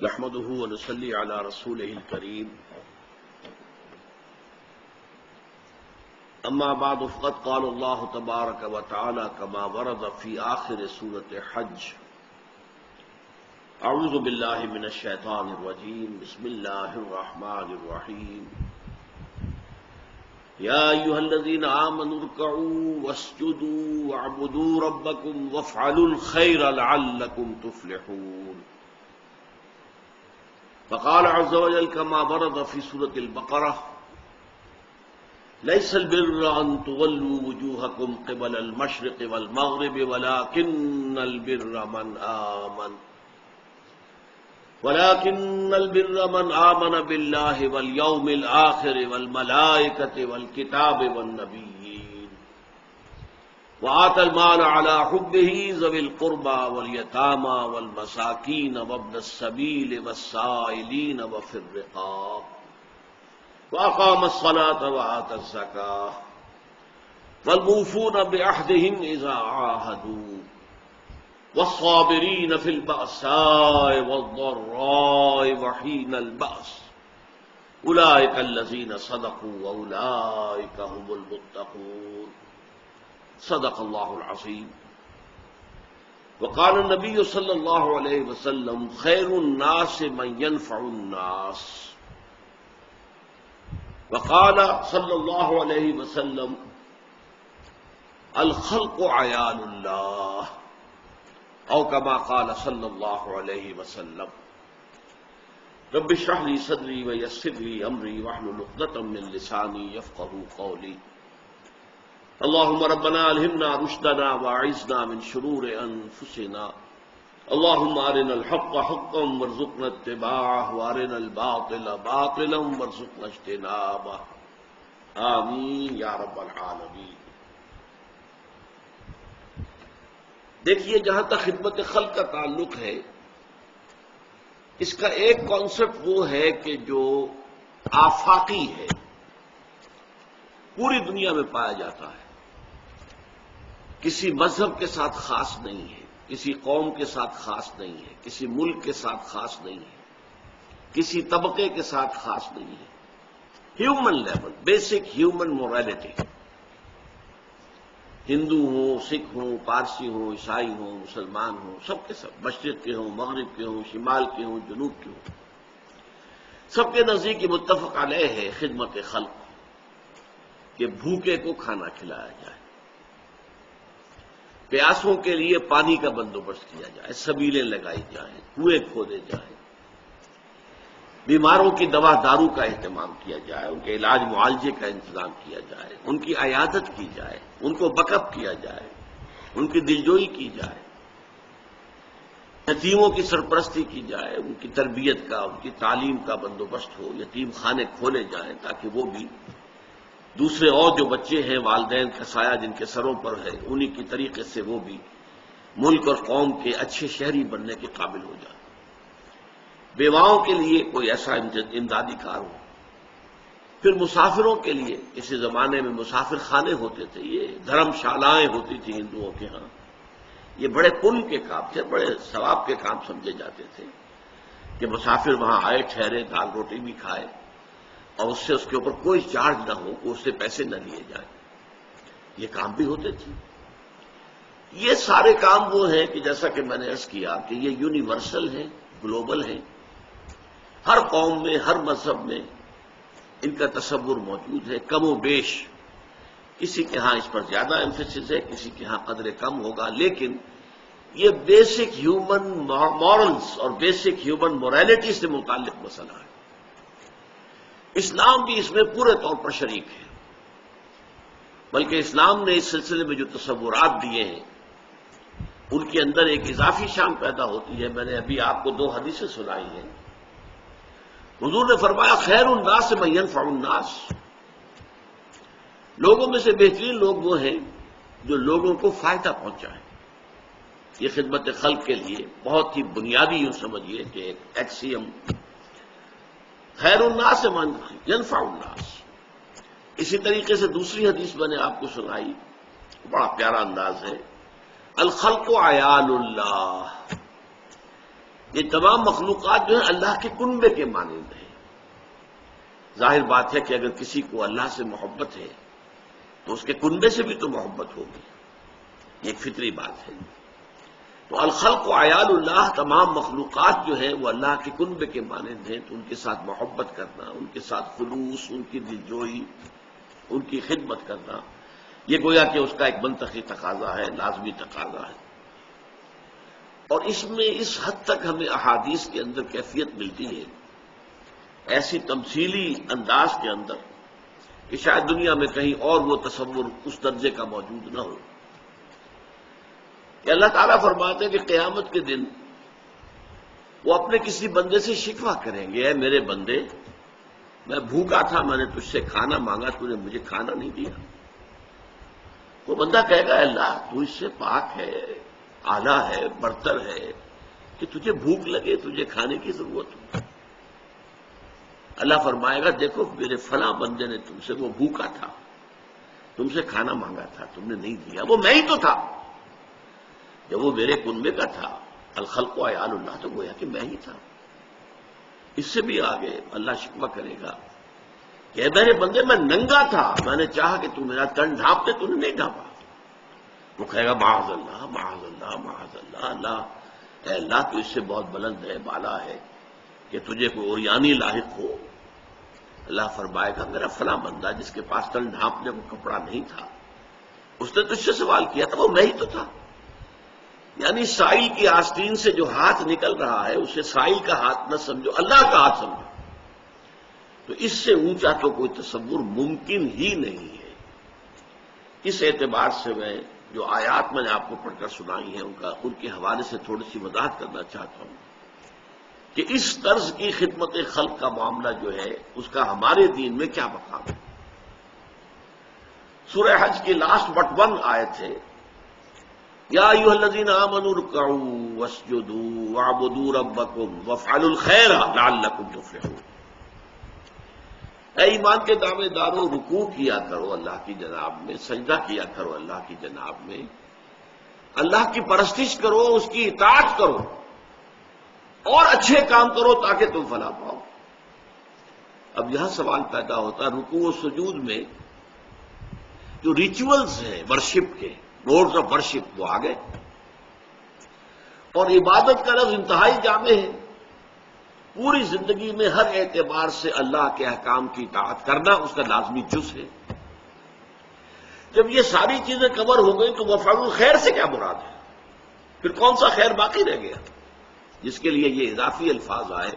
نحمده ونصلي على رسوله الكريم أما بعد فقد قال الله تبارك وتعالى كما ورد في آخر سورة حج أعوذ بالله من الشيطان الرجيم بسم الله الرحمن الرحيم يا أيها الذين آمنوا اركعوا واسجدوا واعبدوا ربكم وافعلوا الخير لعلكم تفلحون فقال عز وجل كما ورد في سورة البقرة ليس البر أن تولوا وجوهكم قبل المشرق والمغرب ولكن البر من آمن بالله واليوم الآخر والملائكة والكتاب والنبيين وآتى المال على حبه ذوي القربى واليتامى والمساكين وابن السبيل والسائلين وفي الرقاب وأقام الصلاة وآتى الزكاة والموفون بعهدهم إذا عاهدوا والصابرين في البأساء والضراء وحين البأس أولئك الذين صدقوا وأولئك هم المتقون صدق الله العظيم وقال النبي صلى الله عليه وسلم خير الناس من ينفع الناس وقال صلى الله عليه وسلم الخلق عيال الله أو كما قال صلى الله عليه وسلم رب اشرح لي صدري ويسر لي أمري واحلل عقدة من لساني يفقهوا قولي اللهم ربنا ألهمنا رشدنا واعذنا من شرور أنفسنا اللهم أرنا الحق حقا وارزقنا اتباعه وأرنا الباطل باطلا وارزقنا اجتنابه آمین یا رب العالمین۔ دیکھیے، جہاں تک خدمت خلق کا تعلق ہے، اس کا ایک کانسیپٹ وہ ہے کہ جو آفاقی ہے، پوری دنیا میں پایا جاتا ہے، کسی مذہب کے ساتھ خاص نہیں ہے، کسی قوم کے ساتھ خاص نہیں ہے، کسی ملک کے ساتھ خاص نہیں ہے، کسی طبقے کے ساتھ خاص نہیں ہے۔ Human level, basic human morality, Hindu ہوں، سکھ ہوں، پارسی ہوں، عیسائی ہوں، مسلمان ہوں، سب کے سب، مشرق کے ہوں، مغرب کے ہوں، شمال کے ہوں، جنوب کے ہوں، سب کے نزدیک یہ متفق علیہ ہے خدمت خلق، کہ بھوکے کو کھانا کھلایا جائے، پیاسوں کے لیے پانی کا بندوبست کیا جائے، سبیلیں لگائی جائیں، کنویں کھودے جائیں، بیماروں کی دوا دارو کا اہتمام کیا جائے، ان کے علاج معالجے کا انتظام کیا جائے، ان کی عیادت کی جائے، ان کو بیک اپ کیا جائے، ان کی دلجوئی کی جائے، یتیموں کی سرپرستی کی جائے، ان کی تربیت کا، ان کی تعلیم کا بندوبست ہو، یتیم خانے کھولے جائیں تاکہ وہ بھی دوسرے اور جو بچے ہیں والدین کا سایہ جن کے سروں پر ہے، انہی کی طریقے سے وہ بھی ملک اور قوم کے اچھے شہری بننے کے قابل ہو جائیں۔ بیواؤں کے لیے کوئی ایسا امدادی کار ہو، پھر مسافروں کے لیے، کسی زمانے میں مسافر خانے ہوتے تھے، یہ دھرم شالائیں ہوتی تھیں ہندوؤں کے ہاں، یہ بڑے پن کے کام تھے، بڑے ثواب کے کام سمجھے جاتے تھے کہ مسافر وہاں آئے، ٹھہرے، دال روٹی بھی کھائے اور اس سے اس کے اوپر کوئی چارج نہ ہو، کہ اس سے پیسے نہ لیے جائیں، یہ کام بھی ہوتے تھے۔ یہ سارے کام وہ ہیں کہ جیسا کہ میں نے عرض کیا کہ یہ یونیورسل ہیں، گلوبل ہیں، ہر قوم میں، ہر مذہب میں ان کا تصور موجود ہے، کم و بیش، کسی کے ہاں اس پر زیادہ ایمفیسس ہے، کسی کے ہاں قدر کم ہوگا، لیکن یہ بیسک ہیومن مورلز اور بیسک ہیومن مورالٹی سے متعلق مسئلہ ہے۔ اسلام بھی اس میں پورے طور پر شریک ہے، بلکہ اسلام نے اس سلسلے میں جو تصورات دیے ہیں ان کے اندر ایک اضافی شان پیدا ہوتی ہے۔ میں نے ابھی آپ کو 2 حدیثیں سنائی ہیں۔ حضور نے فرمایا خیر الناس من ينفع الناس، لوگوں میں سے بہترین لوگ وہ ہیں جو لوگوں کو فائدہ پہنچائیں۔ یہ خدمت خلق کے لیے بہت ہی بنیادی یوں سمجھیے کہ ایک ایکسیم، خیر الناس من ينفع الناس۔ اسی طریقے سے دوسری حدیث میں نے آپ کو سنائی، بڑا پیارا انداز ہے، الخلق عیال اللہ، یہ تمام مخلوقات جو ہیں اللہ کے کنبے کے مانند ہیں۔ ظاہر بات ہے کہ اگر کسی کو اللہ سے محبت ہے تو اس کے کنبے سے بھی تو محبت ہوگی، یہ ایک فطری بات ہے۔ تو الخلق و عیال اللہ، تمام مخلوقات جو ہیں وہ اللہ کے کنبے کے مانند ہیں، تو ان کے ساتھ محبت کرنا، ان کے ساتھ خلوص، ان کی دلجوئی، ان کی خدمت کرنا، یہ گویا کہ اس کا ایک منطقی تقاضا ہے، لازمی تقاضا ہے۔ اور اس میں اس حد تک ہمیں احادیث کے اندر کیفیت ملتی ہے، ایسی تمثیلی انداز کے اندر، کہ شاید دنیا میں کہیں اور وہ تصور اس درجے کا موجود نہ ہو، کہ اللہ تعالیٰ فرماتے ہیں کہ قیامت کے دن وہ اپنے کسی بندے سے شکوہ کریں گے، اے میرے بندے، میں بھوکا تھا، میں نے تجھ سے کھانا مانگا، تو نے مجھے کھانا نہیں دیا۔ وہ بندہ کہے گا اللہ تو اس سے پاک ہے، اعلیٰ ہے، برتر ہے، کہ تجھے بھوک لگے، تجھے کھانے کی ضرورت ہو۔ اللہ فرمائے گا دیکھو میرے فلاں بندے نے تم سے، وہ بھوکا تھا، تم سے کھانا مانگا تھا، تم نے نہیں دیا، وہ میں ہی تو تھا، جب وہ میرے کنبے کا تھا، الخلق و عیال اللہ، تو گویا کہ میں ہی تھا۔ اس سے بھی آگے اللہ شکوہ کرے گا کہ اے میرے بندے میں ننگا تھا، میں نے چاہا کہ تو میرا تن ڈھانپ دے، تو نے نہیں ڈھانپا۔ وہ کہے گا معاذ اللہ معاذ اللہ معاذ اللہ، اللہ اے اللہ تو اس سے بہت بلند ہے، بالا ہے، کہ تجھے کوئی اوریانی لاحق ہو۔ اللہ فرمائے گا میرا فلاں بندہ جس کے پاس تن ڈھانپنے کو کپڑا نہیں تھا، اس نے تجھ سے سوال کیا تھا، وہ میں ہی تو تھا۔ یعنی سائل کی آستین سے جو ہاتھ نکل رہا ہے اسے سائل کا ہاتھ نہ سمجھو، اللہ کا ہاتھ سمجھو۔ تو اس سے اونچا تو کوئی تصور ممکن ہی نہیں ہے۔ اس اعتبار سے میں جو آیات میں نے آپ کو پڑھ کر سنائی ہیں ان کے حوالے سے تھوڑی سی وضاحت کرنا چاہتا ہوں کہ اس طرز کی خدمت خلق کا معاملہ جو ہے اس کا ہمارے دین میں کیا مقام ہے۔ سورہ حج کی لاسٹ بٹ 1 آیت ہے، یا ایھا الذین آمنوا ارکعوا واسجدوا واعبدوا ربکم وافعلوا الخیر لعلکم تفلحون۔ اے ایمان کے دعوے دارو، رکوع کیا کرو اللہ کی جناب میں، سجدہ کیا کرو اللہ کی جناب میں، اللہ کی پرستش کرو، اس کی اطاعت کرو، اور اچھے کام کرو تاکہ تم فلاح پاؤ۔ اب یہاں سوال پیدا ہوتا ہے، رکوع و سجود میں جو ریچولز ہیں ورشپ کے، موڈز آف ورشپ، وہ آگئے، اور عبادت کا لفظ انتہائی جامع ہے۔ پوری زندگی میں ہر اعتبار سے اللہ کے احکام کی اطاعت کرنا اس کا لازمی جز ہے۔ جب یہ ساری چیزیں کور ہو گئی تو وفعلوا الخیر سے کیا مراد ہے؟ پھر کون سا خیر باقی رہ گیا جس کے لیے یہ اضافی الفاظ آئے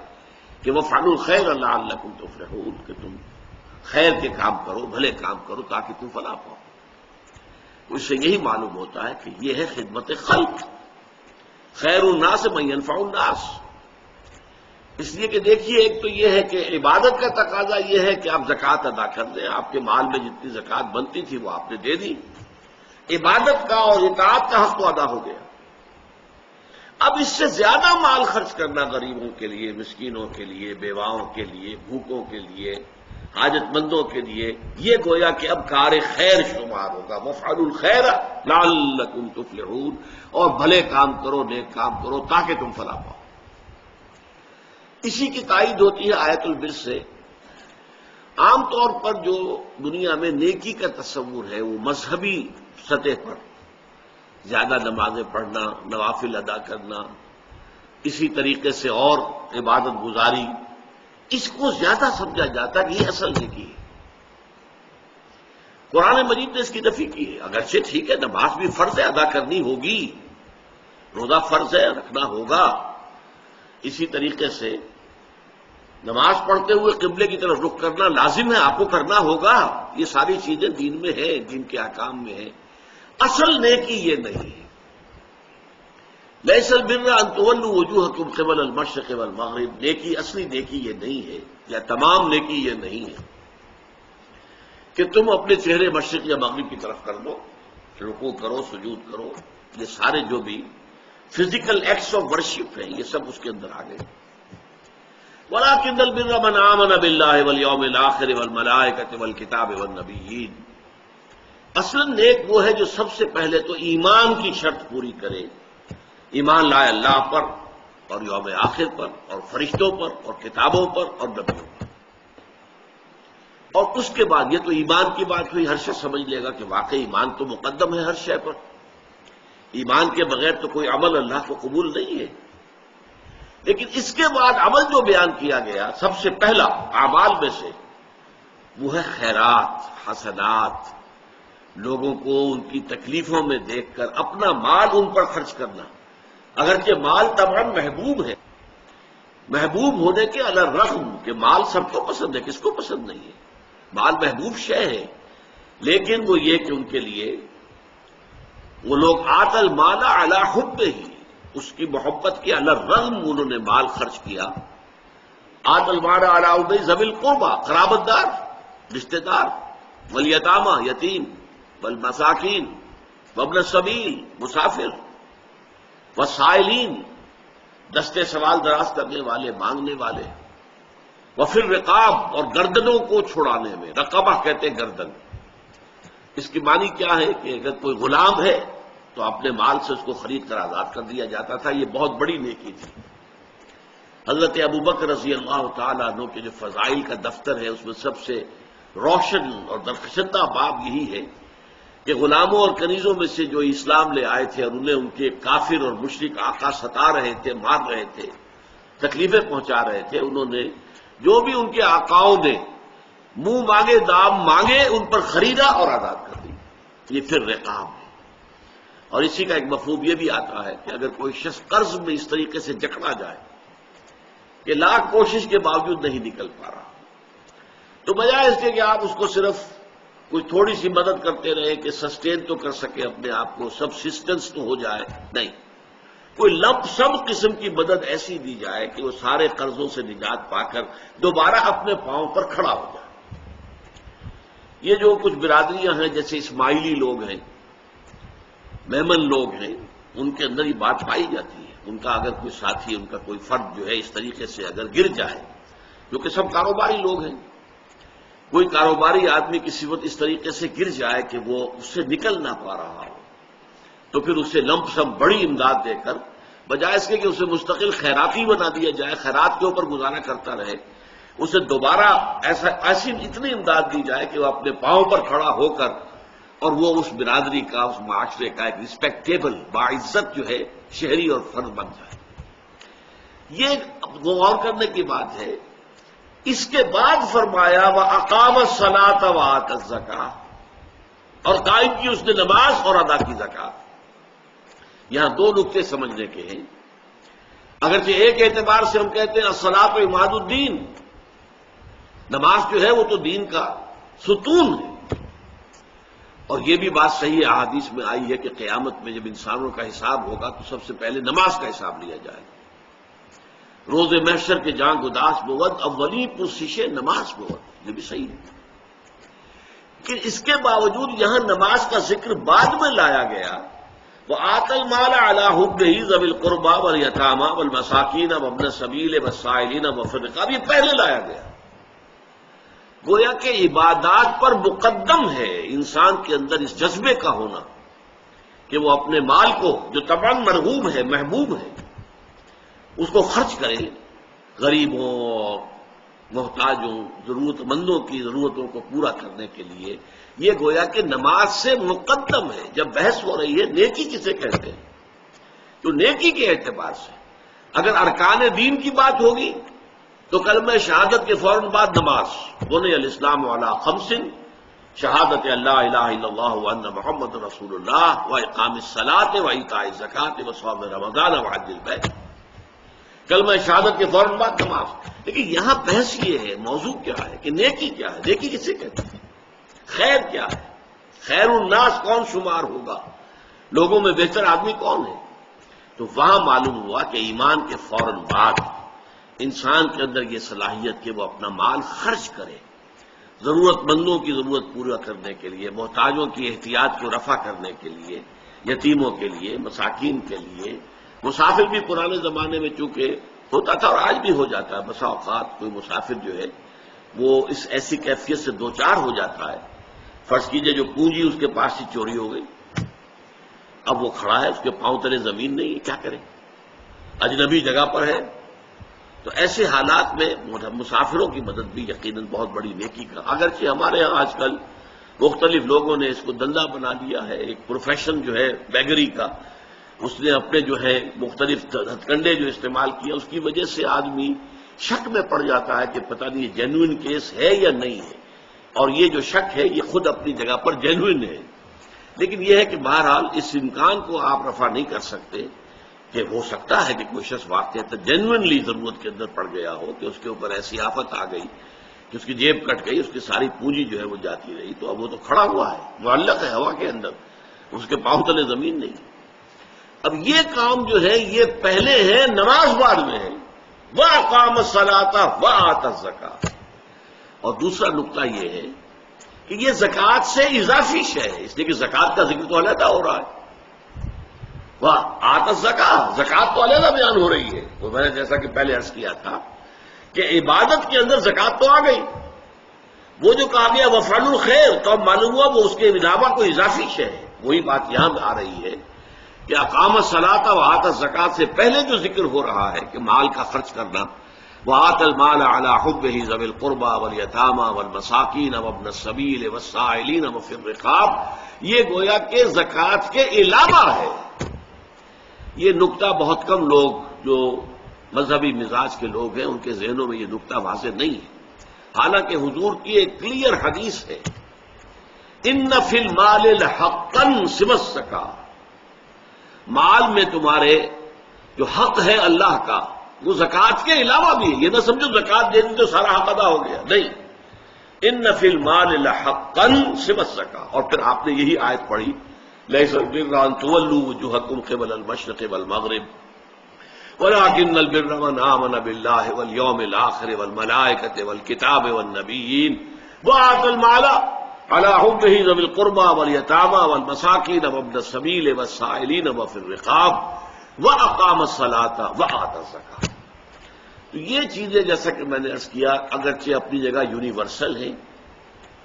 کہ وفعلوا الخیر لعلکم تفلحون، کہ تم خیر کے کام کرو، بھلے کام کرو تاکہ تم فلاح پاؤ۔ اس سے یہی معلوم ہوتا ہے کہ یہ ہے خدمت خلق، خیر الناس من ينفع الناس۔ اس لیے کہ دیکھیے، ایک تو یہ ہے کہ عبادت کا تقاضا یہ ہے کہ آپ زکوٰۃ ادا کر دیں، آپ کے مال میں جتنی زکوٰۃ بنتی تھی وہ آپ نے دے دی، عبادت کا اور اطاعت کا حق تو ادا ہو گیا۔ اب اس سے زیادہ مال خرچ کرنا غریبوں کے لیے، مسکینوں کے لیے، بیواؤں کے لیے، بھوکوں کے لیے، حاجت مندوں کے لیے، یہ گویا کہ اب کار خیر شمار ہوگا۔ وافعلوا الخیر لعلکم تفلحون، اور بھلے کام کرو، نیک کام کرو تاکہ تم فلاح پاؤ۔ اسی کی تائید ہوتی ہے آیت البر سے۔ عام طور پر جو دنیا میں نیکی کا تصور ہے وہ مذہبی سطح پر زیادہ نمازیں پڑھنا، نوافل ادا کرنا، اسی طریقے سے اور عبادت گزاری، اس کو زیادہ سمجھا جاتا ہے کہ یہ اصل نیکی ہے۔ قرآن مجید نے اس کی نفی کی ہے۔ اگرچہ ٹھیک ہے، نماز بھی فرض ہے، ادا کرنی ہوگی، روزہ فرض ہے، رکھنا ہوگا، اسی طریقے سے نماز پڑھتے ہوئے قبلے کی طرف رخ کرنا لازم ہے، آپ کو کرنا ہوگا، یہ ساری چیزیں دین میں ہیں، دین کے احکام میں ہیں۔ اصل نیکی یہ نہیں ہے۔ لیس البر ان تولوا وجوہکم قبل المشرق والمغرب، نیکی، اصلی نیکی یہ نہیں ہے، یا تمام نیکی یہ نہیں ہے کہ تم اپنے چہرے مشرق یا مغرب کی طرف کر دو، رکوع کرو، سجود کرو، یہ سارے جو بھی فزیکل ایکٹس آف ورشپ ہیں یہ سب اس کے اندر آ گئے۔ وَلَٰكِنَّ الْبِرَّ مَنْ آمَنَ بِاللَّهِ وَالْيَوْمِ الْآخِرِ وَالْمَلَائِكَةِ وَالْكِتَابِ وَالنَّبِيِّينَ۔ اصلاً نیک وہ ہے جو سب سے پہلے تو ایمان کی شرط پوری کرے، ایمان لائے اللہ پر، اور یوم آخر پر اور فرشتوں پر اور کتابوں پر اور نبیوں پر. اور اس کے بعد یہ تو ایمان کی بات ہوئی، ہر شخص سمجھ لے گا کہ واقعی ایمان تو مقدم ہے ہر شے پر. ایمان کے بغیر تو کوئی عمل اللہ کو قبول نہیں ہے. لیکن اس کے بعد عمل جو بیان کیا گیا سب سے پہلا اعمال میں سے وہ ہے خیرات، حسنات، لوگوں کو ان کی تکلیفوں میں دیکھ کر اپنا مال ان پر خرچ کرنا. اگرچہ مال تمام محبوب ہے، محبوب ہونے کے علی الرغم کہ مال سب کو پسند ہے، کس کو پسند نہیں ہے، مال محبوب شے ہے، لیکن وہ یہ کہ ان کے لیے وہ لوگ آت المال علی حبہ، اس کی محبت کے علی الرغم انہوں نے مال خرچ کیا. آت المال علی حبہ ذوی القربى، قرابت دار، رشتہ دار، والیتامى، یتیم، والمساکین، وابن السبیل، مسافر، والسائلین، دستے سوال دراز کرنے والے، مانگنے والے، وفی الرقاب، اور گردنوں کو چھڑانے میں. رقبہ کہتے ہیں گردن. اس کی معنی کیا ہے کہ اگر کوئی غلام ہے تو اپنے مال سے اس کو خرید کر آزاد کر دیا جاتا تھا. یہ بہت بڑی نیکی تھی. حضرت ابوبکر رضی اللہ تعالیٰ عنہ کے جو فضائل کا دفتر ہے اس میں سب سے روشن اور درخشندہ باب یہی ہے کہ غلاموں اور کنیزوں میں سے جو اسلام لے آئے تھے اور انہیں ان کے کافر اور مشرک آقا ستا رہے تھے، مار رہے تھے، تکلیفیں پہنچا رہے تھے، انہوں نے جو بھی ان کے آقاؤں نے منہ مانگے دام مانگے ان پر خریدا اور آزاد کر دی. یہ پھر رقاب ہے. اور اسی کا ایک مفہوم یہ بھی آتا ہے کہ اگر کوئی شخص قرض میں اس طریقے سے جکڑا جائے کہ لاکھ کوشش کے باوجود نہیں نکل پا رہا، تو بجائے اس کے کہ آپ اس کو صرف کوئی تھوڑی سی مدد کرتے رہے کہ سسٹین تو کر سکے اپنے آپ کو، سبسسٹنس تو ہو جائے، نہیں، کوئی لمپ سم قسم کی مدد ایسی دی جائے کہ وہ سارے قرضوں سے نجات پا کر دوبارہ اپنے پاؤں پر کھڑا ہو جائے. یہ جو کچھ برادریاں ہیں جیسے اسماعیلی لوگ ہیں، میمن لوگ ہیں، ان کے اندر یہ بات پائی جاتی ہے. ان کا اگر کوئی ساتھی، ان کا کوئی فرد جو ہے اس طریقے سے اگر گر جائے، جو کہ سب کاروباری لوگ ہیں، کوئی کاروباری آدمی کسی وقت اس طریقے سے گر جائے کہ وہ اس سے نکل نہ پا رہا ہو، تو پھر اسے لمپ سم بڑی امداد دے کر بجائے اس کے کہ اسے مستقل خیراتی بنا دیا جائے، خیرات کے اوپر گزارا کرتا رہے، اسے دوبارہ ایسی اتنی امداد دی جائے کہ وہ اپنے پاؤں پر کھڑا ہو کر اور وہ اس برادری کا، اس معاشرے کا ایک ریسپیکٹیبل باعزت جو ہے شہری اور فرد بن جائے. یہ غور کرنے کی بات ہے. اس کے بعد فرمایا وَأَقَامَ الصَّلَاةَ وَآتَى الزَّكَاةَ، اور قائم کی اس نے نماز اور ادا کی زکات. یہاں دو نقطے سمجھنے کے ہیں. اگرچہ ایک اعتبار سے ہم کہتے ہیں الصلاۃ عماد الدین، نماز جو ہے وہ تو دین کا ستون ہے. اور یہ بھی بات صحیح ہے، احادیث میں آئی ہے کہ قیامت میں جب انسانوں کا حساب ہوگا تو سب سے پہلے نماز کا حساب لیا جائے گا. روز محشر کے جان گداس بود اولی پرسش نماز بود، یہ بھی صحیح ہے. کہ اس کے باوجود یہاں نماز کا ذکر بعد میں لایا گیا. وآت المال علی حبہ ذوی القربى والیتامى والمساکین وابن السبیل والسائلین وفی الرقاب، یہ پہلے لایا گیا. گویا کہ عبادات پر مقدم ہے انسان کے اندر اس جذبے کا ہونا کہ وہ اپنے مال کو جو طبعاً مرغوب ہے، محبوب ہے، اس کو خرچ کرے غریبوں، محتاجوں، ضرورت مندوں کی ضرورتوں کو پورا کرنے کے لیے. یہ گویا کہ نماز سے مقدم ہے. جب بحث ہو رہی ہے نیکی کسے کہتے ہیں، تو نیکی کے اعتبار سے اگر ارکان دین کی بات ہوگی تو کلمہ شہادت کے فوراً بعد نماز، بنی الاسلام علی خمس، شہادت اللہ الہ الا اللہ وان محمد رسول اللہ واقام الصلاۃ وایتاء الزکوٰۃ وصوم رمضان وحج البیت. کلمہ شہادت کے فوراً بعد نماز. لیکن یہاں بحث یہ ہے، موضوع کیا ہے کہ نیکی کیا ہے، نیکی کسے کہتے ہیں، خیر کیا ہے، خیر الناس کون شمار ہوگا، لوگوں میں بہتر آدمی کون ہے. تو وہاں معلوم ہوا کہ ایمان کے فوراً بعد انسان کے اندر یہ صلاحیت کہ وہ اپنا مال خرچ کرے ضرورت مندوں کی ضرورت پورا کرنے کے لیے، محتاجوں کی احتیاج کو رفع کرنے کے لیے، یتیموں کے لیے، مساکین کے لیے. مسافر بھی پرانے زمانے میں چونکہ ہوتا تھا اور آج بھی ہو جاتا ہے، بسا اوقات کوئی مسافر جو ہے وہ اس ایسی کیفیت سے دوچار ہو جاتا ہے. فرض کیجئے جو پونجی اس کے پاس سے چوری ہو گئی، اب وہ کھڑا ہے، اس کے پاؤں تلے زمین نہیں ہے، کیا کرے. اجنبی جگہ پر ہے، تو ایسے حالات میں مسافروں کی مدد بھی یقیناً بہت بڑی نیکی کا، اگرچہ ہمارے ہاں آج کل مختلف لوگوں نے اس کو دھندا بنا لیا ہے، ایک پروفیشن جو ہے بیگری کا، اس نے اپنے جو ہے مختلف ہتھ کنڈے جو استعمال کیا، اس کی وجہ سے آدمی شک میں پڑ جاتا ہے کہ پتہ نہیں یہ جینوئن کیس ہے یا نہیں ہے، اور یہ جو شک ہے یہ خود اپنی جگہ پر جینوئن ہے، لیکن یہ ہے کہ بہرحال اس امکان کو آپ رفع نہیں کر سکتے کہ ہو سکتا ہے کہ کوئی شخص واقعہ جینوئنلی ضرورت کے اندر پڑ گیا ہو کہ اس کے اوپر ایسی آفت آ گئی کہ اس کی جیب کٹ گئی، اس کی ساری پونجی جو ہے وہ جاتی رہی، تو اب وہ تو کھڑا ہوا ہے، معلق ہے ہوا کے اندر، اس کے پاؤں تلے زمین نہیں۔ اب یہ کام جو ہے یہ پہلے ہے، نماز بعد میں ہے، وَأَقَامَ الصَّلَاةَ وَآتَى الزَّكَاةَ۔ اور دوسرا نقطہ یہ ہے کہ یہ زکوٰۃ سے اضافی شے ہے، اس لیے کہ زکوٰۃ کا ذکر تو علیحدہ ہو رہا ہے، وَآتَى الزَّكَاةَ، زکوٰۃ تو علیحدہ بیان ہو رہی ہے، وہ میں نے جیسا کہ پہلے عرض کیا تھا کہ عبادت کے اندر زکوٰۃ تو آ گئی، وہ جو کہا گیا وفعلوا الخیر، تو اب معلوم ہوا وہ اس کے علاوہ کوئی اضافی شے ہے، وہی بات یہاں آ رہی ہے کہ اقام الصلاۃ وآتى الزکاۃ سے پہلے جو ذکر ہو رہا ہے کہ مال کا خرچ کرنا، وآتى المال على حبه ذوي القربى واليتامى والمساکین وابن السبیل والسائلین وفی الرقاب، یہ گویا کہ زکوٰۃ کے علاوہ ہے۔ یہ نقطہ بہت کم لوگ جو مذہبی مزاج کے لوگ ہیں ان کے ذہنوں میں یہ نقطہ واضح نہیں ہے، حالانکہ حضور کی ایک کلیئر حدیث ہے، ان فی المال لحقا سوى الزکاۃ، مال میں تمہارے جو حق ہے اللہ کا وہ زکوٰۃ کے علاوہ بھی ہے، یہ نہ سمجھو زکوٰۃ دے دی تو سارا حق ادا ہو گیا، نہیں، ان فی المال لحقا سوى الزکاۃ۔ اور پھر آپ نے یہی آیت پڑھی لیس البر ان تولوا وجوہکم قبل المشرق والمغرب ولكن البر من آمن بالله واليوم الآخر والملائكة والكتاب والنبيين وآتى المال على حبه ذوي القربى واليتامى والمساكين وابن السبيل والسائلين وفي الرقاب وأقام الصلاة وآتى الزكاة۔ تو یہ چیزیں جیسا کہ میں نے عرض کیا اگرچہ اپنی جگہ یونیورسل ہیں،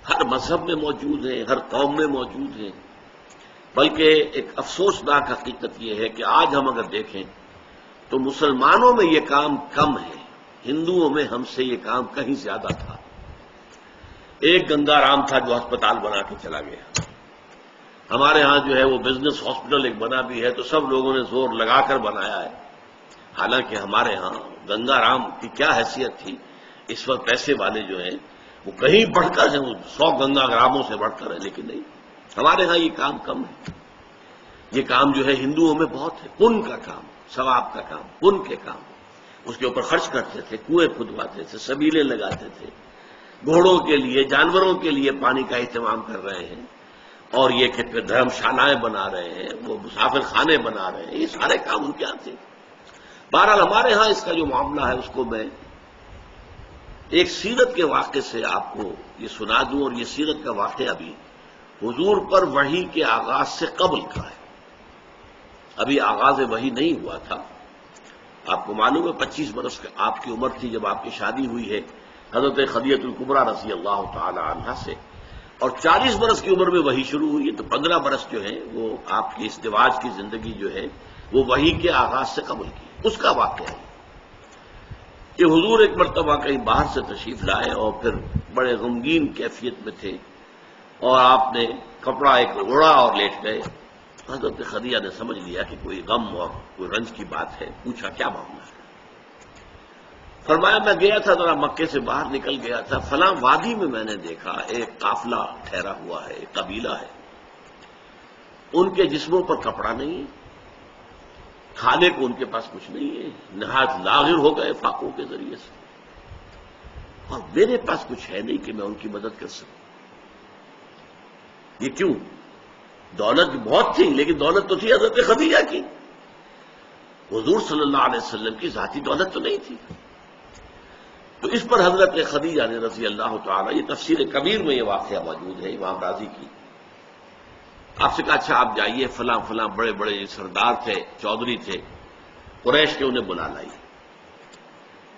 ہر مذہب میں موجود ہیں، ہر قوم میں موجود ہیں، بلکہ ایک افسوسناک حقیقت یہ ہے کہ آج ہم اگر دیکھیں تو مسلمانوں میں یہ کام کم ہے، ہندوؤں میں ہم سے یہ کام کہیں زیادہ تھا۔ ایک گنگا رام تھا جو ہسپتال بنا کے چلا گیا، ہمارے ہاں جو ہے وہ بزنس ہاسپٹل ایک بنا بھی ہے تو سب لوگوں نے زور لگا کر بنایا ہے، حالانکہ ہمارے ہاں گنگا رام کی کیا حیثیت تھی، اس وقت پیسے والے جو ہیں وہ کہیں بڑھ کر ہیں، وہ 100 گنگا راموں سے بڑھ کر ہے، لیکن نہیں، ہمارے ہاں یہ کام کم ہے۔ یہ کام جو ہے ہندوؤں میں بہت ہے، پن کا کام، ثواب کا کام، پن کے کام، اس کے اوپر خرچ کرتے تھے، کنویں کھدواتے تھے، سبیلیں لگاتے تھے، گھوڑوں کے لیے جانوروں کے لیے پانی کا اہتمام کر رہے ہیں، اور یہ کہ پھر دھرم شالائیں بنا رہے ہیں، وہ مسافر خانے بنا رہے ہیں، یہ سارے کام ان کے یہاں تھے۔ بہرحال ہمارے ہاں اس کا جو معاملہ ہے اس کو میں ایک سیرت کے واقعے سے آپ کو یہ سنا دوں، اور یہ سیرت کا واقعہ بھی حضور پر وحی کے آغاز سے قبل کا ہے، ابھی آغاز وحی نہیں ہوا تھا۔ آپ کو معلوم ہے 25 برس آپ کی عمر تھی جب آپ کی شادی ہوئی ہے حضرت خدیجہ الکبریٰ رضی اللہ تعالی عنہا سے، اور 40 برس کی عمر میں وحی شروع ہوئی ہے، تو 15 برس جو ہیں وہ آپ کی ازدواج کی زندگی جو ہے وہ وحی کے آغاز سے قبل کی، اس کا واقعہ ہے کہ حضور ایک مرتبہ کہیں باہر سے تشریف لائے اور پھر بڑے غمگین کیفیت میں تھے، اور آپ نے کپڑا ایک اوڑھا اور لیٹ گئے۔ حضرت خدیجہ نے سمجھ لیا کہ کوئی غم اور کوئی رنج کی بات ہے، پوچھا کیا معاملہ ہے؟ فرمایا میں گیا تھا ذرا مکے سے باہر نکل گیا تھا، فلاں وادی میں نے دیکھا ایک قافلہ ٹھہرا ہوا ہے، ایک قبیلہ ہے، ان کے جسموں پر کپڑا نہیں ہے، کھانے کو ان کے پاس کچھ نہیں ہے، نہایت لاغر ہو گئے فاقوں کے ذریعے سے، اور میرے پاس کچھ ہے نہیں کہ میں ان کی مدد کر سکوں۔ یہ کیوں؟ دولت بہت تھی لیکن دولت تو تھی حضرت خدیجہ کی، حضور صلی اللہ علیہ وسلم کی ذاتی دولت تو نہیں تھی۔ تو اس پر حضرت خدیجہ نے رضی اللہ تعالی، یہ تفسیر کبیر میں یہ واقعہ موجود ہے امام راضی کی، آپ سے کہا اچھا آپ جائیے، فلاں فلاں بڑے بڑے سردار تھے، چودھری تھے قریش کے، انہیں بلا لائیے۔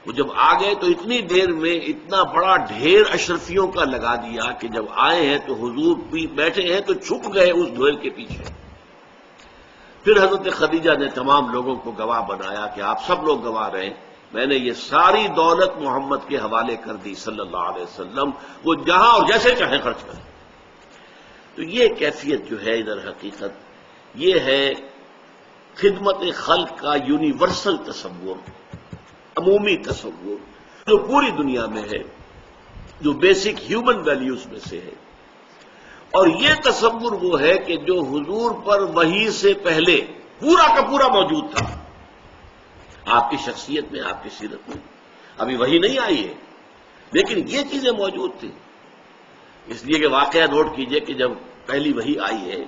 وہ جب آ گئے تو اتنی دیر میں اتنا بڑا ڈھیر اشرفیوں کا لگا دیا کہ جب آئے ہیں تو حضور بیٹھے ہیں تو چھپ گئے اس ڈھیر کے پیچھے، پھر حضرت خدیجہ نے تمام لوگوں کو گواہ بنایا کہ آپ سب لوگ گواہ رہیں، میں نے یہ ساری دولت محمد کے حوالے کر دی صلی اللہ علیہ وسلم، وہ جہاں اور جیسے چاہیں خرچ کریں۔ تو یہ کیفیت جو ہے ادھر حقیقت یہ ہے خدمت خلق کا یونیورسل تصور، عمومی تصور جو پوری دنیا میں ہے، جو بیسک ہیومن ویلیوز میں سے ہے۔ اور یہ تصور وہ ہے کہ جو حضور پر وحی سے پہلے پورا کا پورا موجود تھا، آپ کی شخصیت میں، آپ کی سیرت میں۔ ابھی وحی نہیں آئی ہے لیکن یہ چیزیں موجود تھیں۔ اس لیے کہ واقعہ نوٹ کیجئے کہ جب پہلی وحی آئی ہے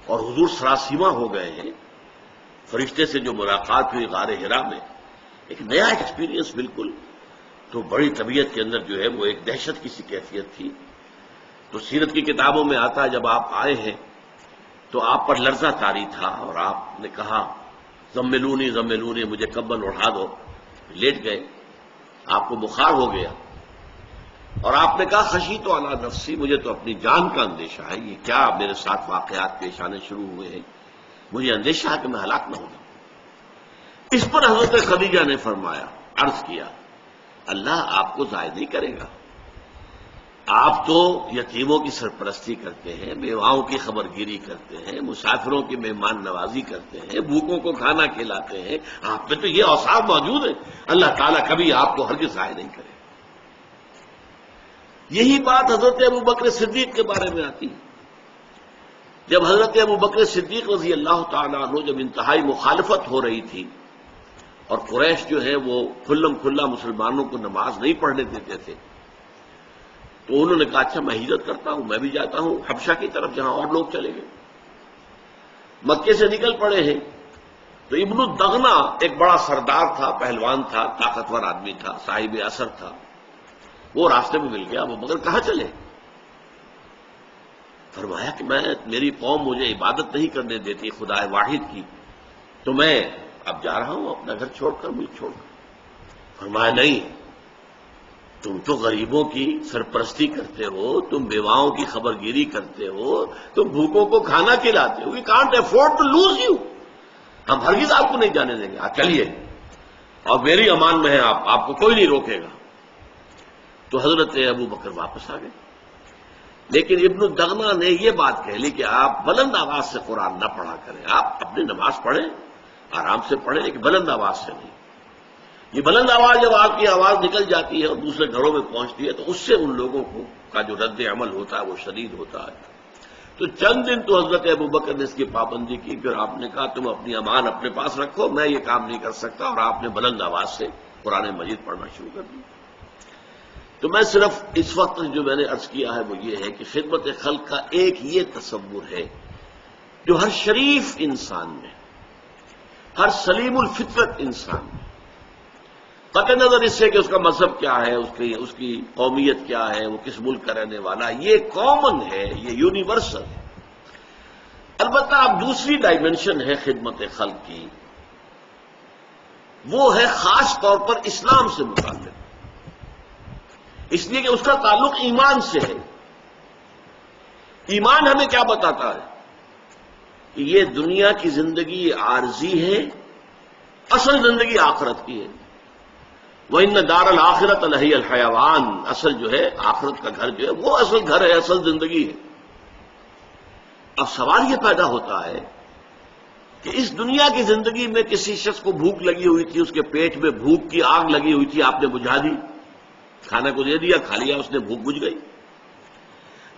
اور حضور سراسیمہ ہو گئے ہیں، فرشتے سے جو ملاقات ہوئی غار حرا میں، ایک نیا ایکسپیرینس بالکل، تو بڑی طبیعت کے اندر جو ہے وہ ایک دہشت کی سی کیفیت تھی۔ تو سیرت کی کتابوں میں آتا ہے جب آپ آئے ہیں تو آپ پر لرزہ طاری تھا اور آپ نے کہا زملونی زملونی، مجھے کمبل اڑا دو، لیٹ گئے، آپ کو بخار ہو گیا اور آپ نے کہا خشیت علی نفسی، مجھے تو اپنی جان کا اندیشہ ہے، یہ کیا میرے ساتھ واقعات پیش آنے شروع ہوئے ہیں، مجھے اندیشہ ہے کہ میں ہلاک نہ ہوں۔ اس پر حضرت خدیجہ نے فرمایا، عرض کیا اللہ آپ کو ضائع نہیں کرے گا، آپ تو یتیموں کی سرپرستی کرتے ہیں، بیواؤں کی خبرگیری کرتے ہیں، مسافروں کی مہمان نوازی کرتے ہیں، بھوکوں کو کھانا کھلاتے ہیں، آپ میں تو یہ اوصاف موجود ہیں، اللہ تعالیٰ کبھی آپ کو ہرگز ضائع نہیں کرے۔ یہی بات حضرت ابوبکر صدیق کے بارے میں آتی ہے۔ جب حضرت ابوبکر صدیق رضی اللہ تعالیٰ عنہ جب انتہائی مخالفت ہو رہی تھی اور قریش جو ہے وہ کھلم کھلا مسلمانوں کو نماز نہیں پڑھنے دیتے تھے، تو انہوں نے کہا اچھا میں ہجرت کرتا ہوں، میں بھی جاتا ہوں حبشہ کی طرف جہاں اور لوگ چلے گئے۔ مکے سے نکل پڑے ہیں تو ابن الدغنا ایک بڑا سردار تھا، پہلوان تھا، طاقتور آدمی تھا، صاحب اثر تھا، وہ راستے میں مل گیا۔ وہ مگر کہاں چلے؟ فرمایا کہ میری قوم مجھے عبادت نہیں کرنے دیتی خدا واحد کی، تو میں اب جا رہا ہوں اپنا گھر چھوڑ کر، ملک چھوڑ کر۔ فرمایا نہیں، تم تو غریبوں کی سرپرستی کرتے ہو، تم بیواؤں کی خبرگیری کرتے ہو، تم بھوکوں کو کھانا کھلاتے ہو، we can't afford to lose you, ہم ہرگز آپ کو نہیں جانے دیں گے، آپ چلیے اور میری امان میں ہے، آپ کو کوئی نہیں روکے گا۔ تو حضرت ابوبکر واپس آ گئے، لیکن ابن الدغنا نے یہ بات کہہ لی کہ آپ بلند آواز سے قرآن نہ پڑھا کریں، آپ اپنی نماز پڑھیں، آرام سے پڑھیں، لیکن بلند آواز سے نہیں۔ یہ بلند آواز جب آپ کی آواز نکل جاتی ہے اور دوسرے گھروں میں پہنچتی ہے تو اس سے ان لوگوں کا جو رد عمل ہوتا ہے وہ شدید ہوتا ہے۔ تو چند دن تو حضرت ابوبکر نے اس کی پابندی کی، پھر آپ نے کہا تم اپنی امان اپنے پاس رکھو، میں یہ کام نہیں کر سکتا، اور آپ نے بلند آواز سے قرآن مجید پڑھنا شروع کر دیا۔ تو میں صرف اس وقت جو میں نے عرض کیا ہے وہ یہ ہے کہ خدمت خلق کا ایک یہ تصور ہے جو ہر شریف انسان میں، ہر سلیم الفطرت انسان میں، قطع نظر اس سے کہ اس کا مذہب کیا ہے، اس کی قومیت کیا ہے، وہ کس ملک کا رہنے والا ہے، یہ کامن ہے، یہ یونیورسل ہے۔ البتہ اب دوسری ڈائمنشن ہے خدمت خلق کی، وہ ہے خاص طور پر اسلام سے متعلق، اس لیے کہ اس کا تعلق ایمان سے ہے۔ ایمان ہمیں کیا بتاتا ہے کہ یہ دنیا کی زندگی عارضی ہے، اصل زندگی آخرت کی ہے۔ وَإِنَّ دَارَ الْآخِرَةَ لَهِيَ الْحَيَوَانُ، اصل جو ہے آخرت کا گھر جو ہے وہ اصل گھر ہے، اصل زندگی ہے۔ اب سوال یہ پیدا ہوتا ہے کہ اس دنیا کی زندگی میں کسی شخص کو بھوک لگی ہوئی تھی، اس کے پیٹ میں بھوک کی آگ لگی ہوئی تھی، آپ نے بجھا دی، کھانا کو دے دیا، کھا لیا، اس نے بھوک بجھ گئی۔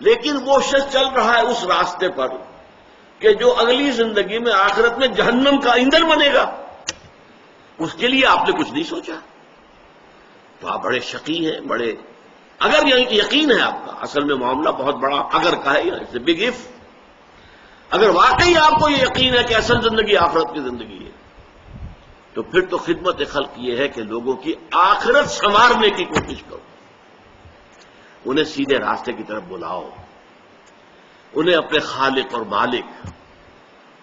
لیکن وہ شخص چل رہا ہے اس راستے پر کہ جو اگلی زندگی میں آخرت میں جہنم کا ایندھن بنے گا، اس کے لیے آپ نے کچھ نہیں سوچا، تو آپ بڑے شقی ہیں، بڑے اگر یقین ہے آپ کا، اصل میں معاملہ بہت بڑا اگر کا ہے، اٹس اے بگ اف۔ اگر واقعی آپ کو یہ یقین ہے کہ اصل زندگی آخرت کی زندگی ہے، تو پھر تو خدمت خلق یہ ہے کہ لوگوں کی آخرت سنوارنے کی کوشش کرو، انہیں سیدھے راستے کی طرف بلاؤ، انہیں اپنے خالق اور مالک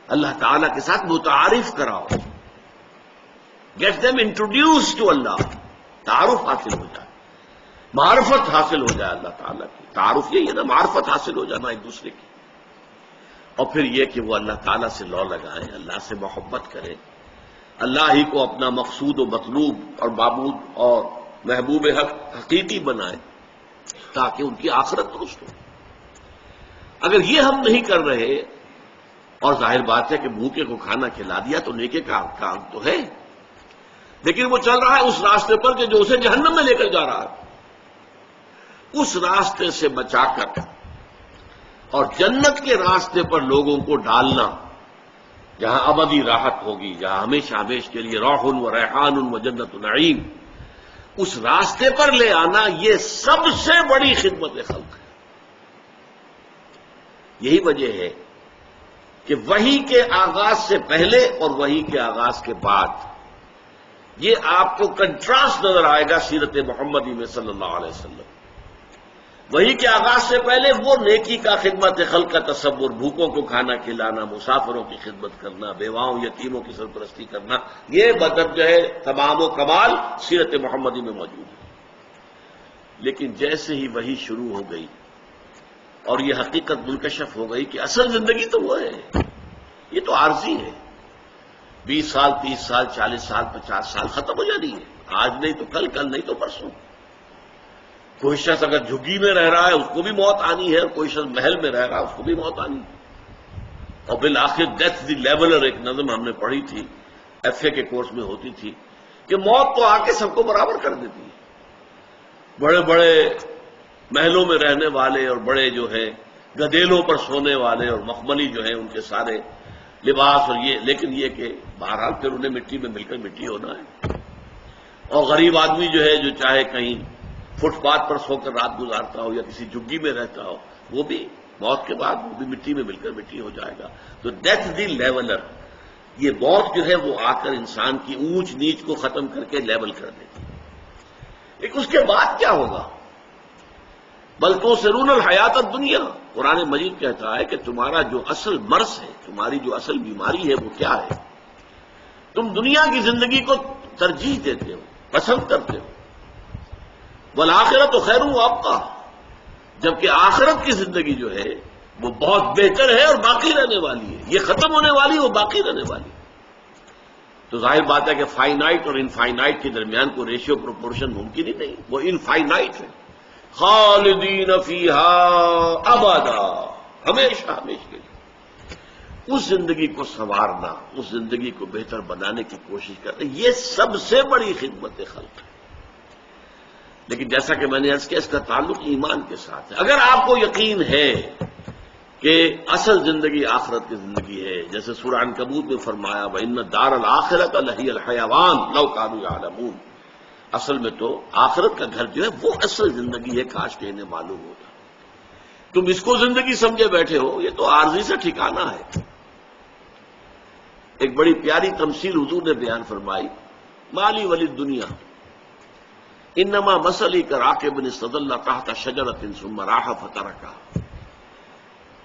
اللہ تعالیٰ کے ساتھ متعارف کراؤ، گیٹ دیم انٹروڈیوس ٹو اللہ، تعارف حاصل ہو جائے، معرفت حاصل ہو جائے اللہ تعالیٰ کی۔ تعارف یہی ہے نا، معرفت حاصل ہو جانا ایک دوسرے کی۔ اور پھر یہ کہ وہ اللہ تعالیٰ سے لو لگائیں، اللہ سے محبت کریں، اللہ ہی کو اپنا مقصود و مطلوب اور معبود اور محبوب حق حقیقی بنائیں تاکہ ان کی آخرت درست ہو۔ اگر یہ ہم نہیں کر رہے، اور ظاہر بات ہے کہ بھوکے کو کھانا کھلا دیا تو نیکی کا کام تو ہے، لیکن وہ چل رہا ہے اس راستے پر کہ جو اسے جہنم میں لے کر جا رہا ہے، اس راستے سے بچا کر اور جنت کے راستے پر لوگوں کو ڈالنا، جہاں ابدی راحت ہوگی، جہاں ہمیشہ ہمیشہ کے لیے روح و ریحان و جنت نعیم، اس راستے پر لے آنا، یہ سب سے بڑی خدمت خلق ہے۔ یہی وجہ ہے کہ وحی کے آغاز سے پہلے اور وحی کے آغاز کے بعد یہ آپ کو کنٹراسٹ نظر آئے گا سیرت محمدی میں صلی اللہ علیہ وسلم۔ وحی کے آغاز سے پہلے وہ نیکی کا خدمت خلق کا تصور، بھوکوں کو کھانا کھلانا، مسافروں کی خدمت کرنا، بیواؤں یتیموں کی سرپرستی کرنا، یہ مطلب جو ہے تمام و کمال سیرت محمدی میں موجود ہے۔ لیکن جیسے ہی وحی شروع ہو گئی اور یہ حقیقت منکشف ہو گئی کہ اصل زندگی تو وہ ہے، یہ تو عارضی ہے، 20 سال 30 سال 40 سال 50 سال ختم ہو جانی ہے، آج نہیں تو کل، کل نہیں تو پرسوں۔ کوئی شخص اگر جھگی میں رہ رہا ہے اس کو بھی موت آنی ہے، اور کوئی شخص محل میں رہ رہا ہے اس کو بھی موت آنی ہے۔ اور بالآخر ڈیتھ دی لیولر ایک نظم ہم نے پڑھی تھی، FA کے کورس میں ہوتی تھی، کہ موت تو آ کے سب کو برابر کر دیتی ہے۔ بڑے بڑے محلوں میں رہنے والے اور بڑے جو ہے گدیلوں پر سونے والے اور مخملی جو ہیں ان کے سارے لباس اور یہ، لیکن یہ کہ بہرحال پھر انہیں مٹی میں مل کر مٹی ہونا ہے۔ اور غریب آدمی جو ہے جو چاہے کہیں فٹ پاتھ پر سو کر رات گزارتا ہو یا کسی جھگی میں رہتا ہو، وہ بھی موت کے بعد وہ بھی مٹی میں مل کر مٹی ہو جائے گا۔ تو ڈیتھ دی لیولر، یہ موت جو ہے وہ آ کر انسان کی اونچ نیچ کو ختم کر کے لیول کر دیتی ہے۔ لیکن اس کے بعد کیا ہوگا؟ بل تؤثرون الحیات الدنیا، قرآن مجید کہتا ہے کہ تمہارا جو اصل مرض ہے، تمہاری جو اصل بیماری ہے وہ کیا ہے؟ تم دنیا کی زندگی کو ترجیح دیتے ہو، پسند کرتے ہو۔ والآخرۃ خیر وابقیٰ، جبکہ آخرت کی زندگی جو ہے وہ بہت بہتر ہے اور باقی رہنے والی ہے، یہ ختم ہونے والی وہ باقی رہنے والی۔ تو ظاہر بات ہے کہ فائنائٹ اور انفائنائٹ کے درمیان کوئی ریشیو پروپورشن ممکن ہی نہیں، وہ انفائنائٹ ہے۔ خالدین فیہا ابدا، ہمیشہ ہمیشہ کے لیے۔ اس زندگی کو سنوارنا، اس زندگی کو بہتر بنانے کی کوشش کرنا، یہ سب سے بڑی خدمت خلق ہے۔ لیکن جیسا کہ میں نے عرض کیا، اس کا تعلق ایمان کے ساتھ ہے۔ اگر آپ کو یقین ہے کہ اصل زندگی آخرت کی زندگی ہے، جیسے سورہ عنکبوت میں فرمایا وَإِنَّ الدَّارَ الْآخِرَةَ لَهِيَ الْحَيَوَانُ لَوْ كَانُوا يَعْلَمُونَ، اصل میں تو آخرت کا گھر جو ہے وہ اصل زندگی ہے، کاش کہ انہیں معلوم ہوتا۔ تم اس کو زندگی سمجھے بیٹھے ہو، یہ تو عارضی سے ٹھکانہ ہے۔ ایک بڑی پیاری تمثیل حضور نے بیان فرمائی، مالی ولی دنیا انما مثلی کراکب استظل تحت شجرۃ ثم راح فترکها،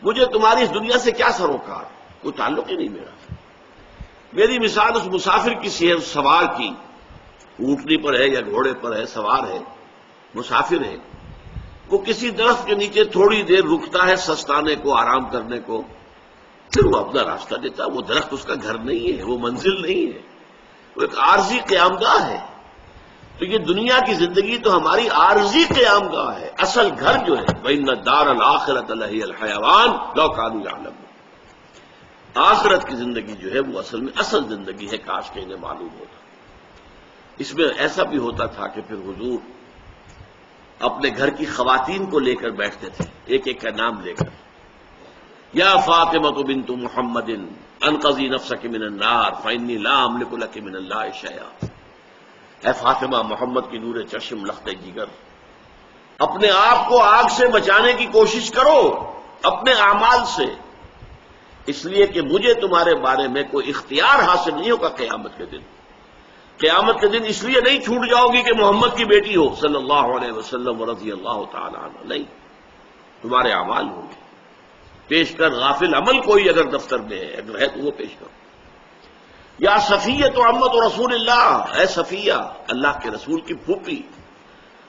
مجھے تمہاری اس دنیا سے کیا سروکار، کوئی تعلق ہی نہیں میرا۔ میری مثال اس مسافر کی سی ہے، اس سوار کی، اونٹنی پر ہے یا گھوڑے پر ہے، سوار ہے، مسافر ہے، وہ کسی درخت کے نیچے تھوڑی دیر رکتا ہے سستانے کو، آرام کرنے کو، پھر وہ اپنا راستہ دیتا ہے۔ وہ درخت اس کا گھر نہیں ہے، وہ منزل نہیں ہے، وہ ایک عارضی قیام گاہ ہے۔ تو یہ دنیا کی زندگی تو ہماری عارضی قیام گاہ ہے، اصل گھر جو ہے وَإِنَّ الدَّارَ الْآخِرَةَ لَهِيَ الْحَيَوَانُ لَوْ كَانُوا يَعْلَمُونَ، آخرت کی زندگی جو ہے وہ اصل میں اصل زندگی ہے، کاش کہ انہیں معلوم ہوتا۔ اس میں ایسا بھی ہوتا تھا کہ پھر حضور اپنے گھر کی خواتین کو لے کر بیٹھتے تھے، ایک ایک کا نام لے کر، یا فاطمۃ بنت محمد انقذی نفسک من النار فانی لا املک لک من اللہ شیئا، اے فاطمہ محمد کی نور چشم لخت جگر، اپنے آپ کو آگ سے بچانے کی کوشش کرو اپنے اعمال سے، اس لیے کہ مجھے تمہارے بارے میں کوئی اختیار حاصل نہیں ہوگا قیامت کے دن۔ قیامت کے دن اس لیے نہیں چھوٹ جاؤ گی کہ محمد کی بیٹی ہو صلی اللہ علیہ وسلم رضی اللہ تعالی عنہ، نہیں، تمہارے اعمال ہوں گے۔ پیش کر غافل عمل کوئی اگر دفتر میں ہے، اگر ہے تو وہ پیش کرو۔ یا صفیہ عمت رسول اللہ، اے صفیہ اللہ کے رسول کی پھوپھی،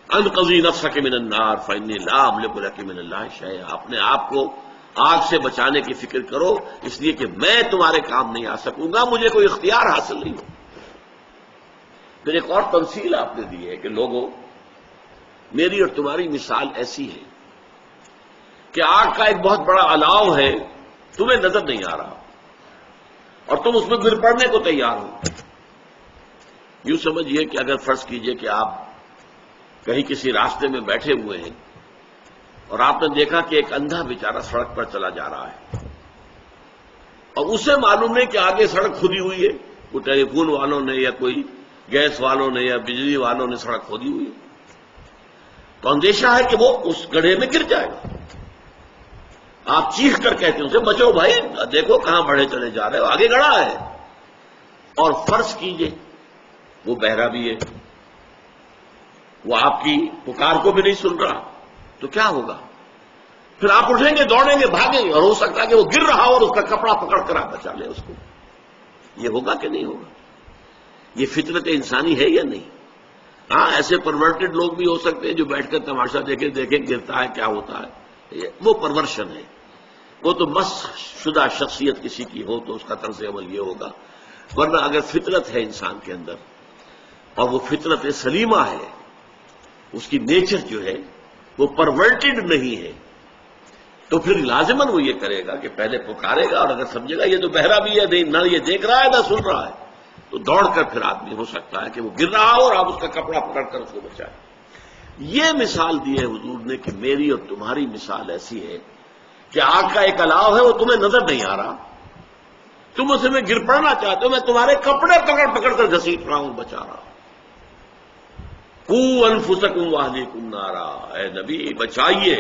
انقذی نفسک من النار فانی لا املک لک من اللہ شیئا، اپنے آپ کو آگ سے بچانے کی فکر کرو، اس لیے کہ میں تمہارے کام نہیں آ سکوں گا، مجھے کوئی اختیار حاصل نہیں ہو۔ پھر ایک اور تمثیل آپ نے دی ہے کہ لوگوں، میری اور تمہاری مثال ایسی ہے کہ آگ کا ایک بہت بڑا الاؤ ہے، تمہیں نظر نہیں آ رہا اور تم اس میں گر پڑنے کو تیار ہو۔ یوں سمجھیے کہ اگر فرض کیجئے کہ آپ کہیں کسی راستے میں بیٹھے ہوئے ہیں اور آپ نے دیکھا کہ ایک اندھا بیچارہ سڑک پر چلا جا رہا ہے اور اسے معلوم نہیں کہ آگے سڑک کھودی ہوئی ہے، کوئی ٹیلی فون والوں نے یا کوئی گیس والوں نے یا بجلی والوں نے سڑک کھودی ہوئی ہے، تو اندیشہ ہے کہ وہ اس گڑھے میں گر جائے گا۔ آپ چیخ کر کہتے ہیں اسے بچو بھائی، دیکھو کہاں بڑھے چلے جا رہے ہو، آگے گڑھا ہے۔ اور فرض کیجئے وہ بہرا بھی ہے، وہ آپ کی پکار کو بھی نہیں سن رہا، تو کیا ہوگا؟ پھر آپ اٹھیں گے، دوڑیں گے، بھاگیں گے، اور ہو سکتا ہے کہ وہ گر رہا ہو اور اس کا کپڑا پکڑ کر آپ بچا لیں اس کو۔ یہ ہوگا کہ نہیں ہوگا؟ یہ فطرت انسانی ہے یا نہیں؟ ہاں، ایسے پرورٹڈ لوگ بھی ہو سکتے ہیں جو بیٹھ کر تماشا دیکھیں گرتا ہے کیا ہوتا ہے، وہ پرورشن ہے، وہ تو مسخ شدہ شخصیت کسی کی ہو تو اس کا طرز عمل یہ ہوگا، ورنہ اگر فطرت ہے انسان کے اندر اور وہ فطرت سلیمہ ہے، اس کی نیچر جو ہے وہ پرورٹڈ نہیں ہے، تو پھر لازماً وہ یہ کرے گا کہ پہلے پکارے گا، اور اگر سمجھے گا یہ تو بہرا بھی ہے، نہ یہ دیکھ رہا ہے نہ سن رہا ہے، تو دوڑ کر پھر آدمی ہو سکتا ہے کہ وہ گر رہا ہو اور آپ اس کا کپڑا پکڑ کر اس کو بچائیں۔ یہ مثال دی ہے حضور نے کہ میری اور تمہاری مثال ایسی ہے کہ آگ کا ایک الاؤ ہے، وہ تمہیں نظر نہیں آ رہا، تم اسے میں گر پڑنا چاہتے ہو، میں تمہارے کپڑے پکڑ پکڑ کر گھسیٹ رہا ہوں، بچا رہا ہوں۔ قوا انفسکم واہلیکم نارا، اے نبی بچائیے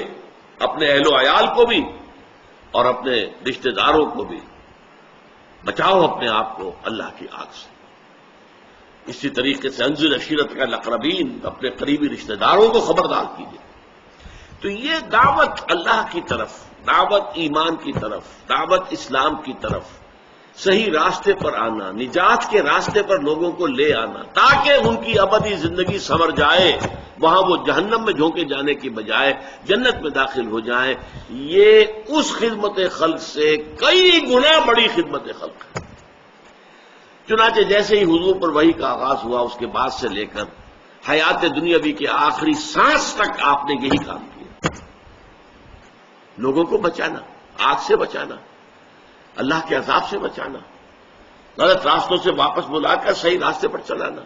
اپنے اہل و عیال کو بھی اور اپنے رشتہ داروں کو بھی، بچاؤ اپنے آپ کو اللہ کی آگ سے۔ اسی طریقے سے انذر عشیرتک الاقربین، اپنے قریبی رشتہ داروں کو خبردار کیجیے۔ تو یہ دعوت اللہ کی طرف، دعوت ایمان کی طرف، دعوت اسلام کی طرف، صحیح راستے پر آنا، نجات کے راستے پر لوگوں کو لے آنا تاکہ ان کی ابدی زندگی سنور جائے، وہاں وہ جہنم میں جھونکے جانے کی بجائے جنت میں داخل ہو جائیں، یہ اس خدمت خلق سے کئی گنا بڑی خدمت خلق ہے۔ چنانچہ جیسے ہی حضور پر وحی کا آغاز ہوا، اس کے بعد سے لے کر حیات دنیاوی کے آخری سانس تک آپ نے یہی کام کیا، لوگوں کو بچانا، آگ سے بچانا، اللہ کے عذاب سے بچانا، غلط راستوں سے واپس بلا کر صحیح راستے پر چلانا،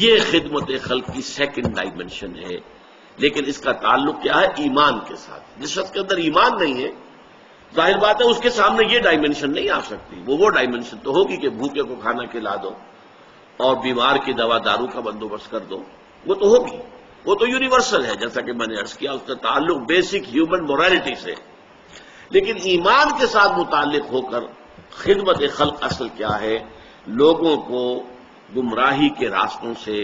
یہ خدمت خلق کی سیکنڈ ڈائمنشن ہے۔ لیکن اس کا تعلق کیا ہے؟ ایمان کے ساتھ۔ جس شخص کے اندر ایمان نہیں ہے، ظاہر بات ہے اس کے سامنے یہ ڈائمنشن نہیں آ سکتی، وہ ڈائمنشن تو ہوگی کہ بھوکے کو کھانا کھلا دو اور بیمار کی دوا دارو کا بندوبست کر دو، وہ تو ہوگی، وہ تو یونیورسل ہے، جیسا کہ میں نے عرض کیا، اس کا تعلق بیسک ہیومن مورالٹی سے۔ لیکن ایمان کے ساتھ متعلق ہو کر خدمت خلق اصل کیا ہے؟ لوگوں کو گمراہی کے راستوں سے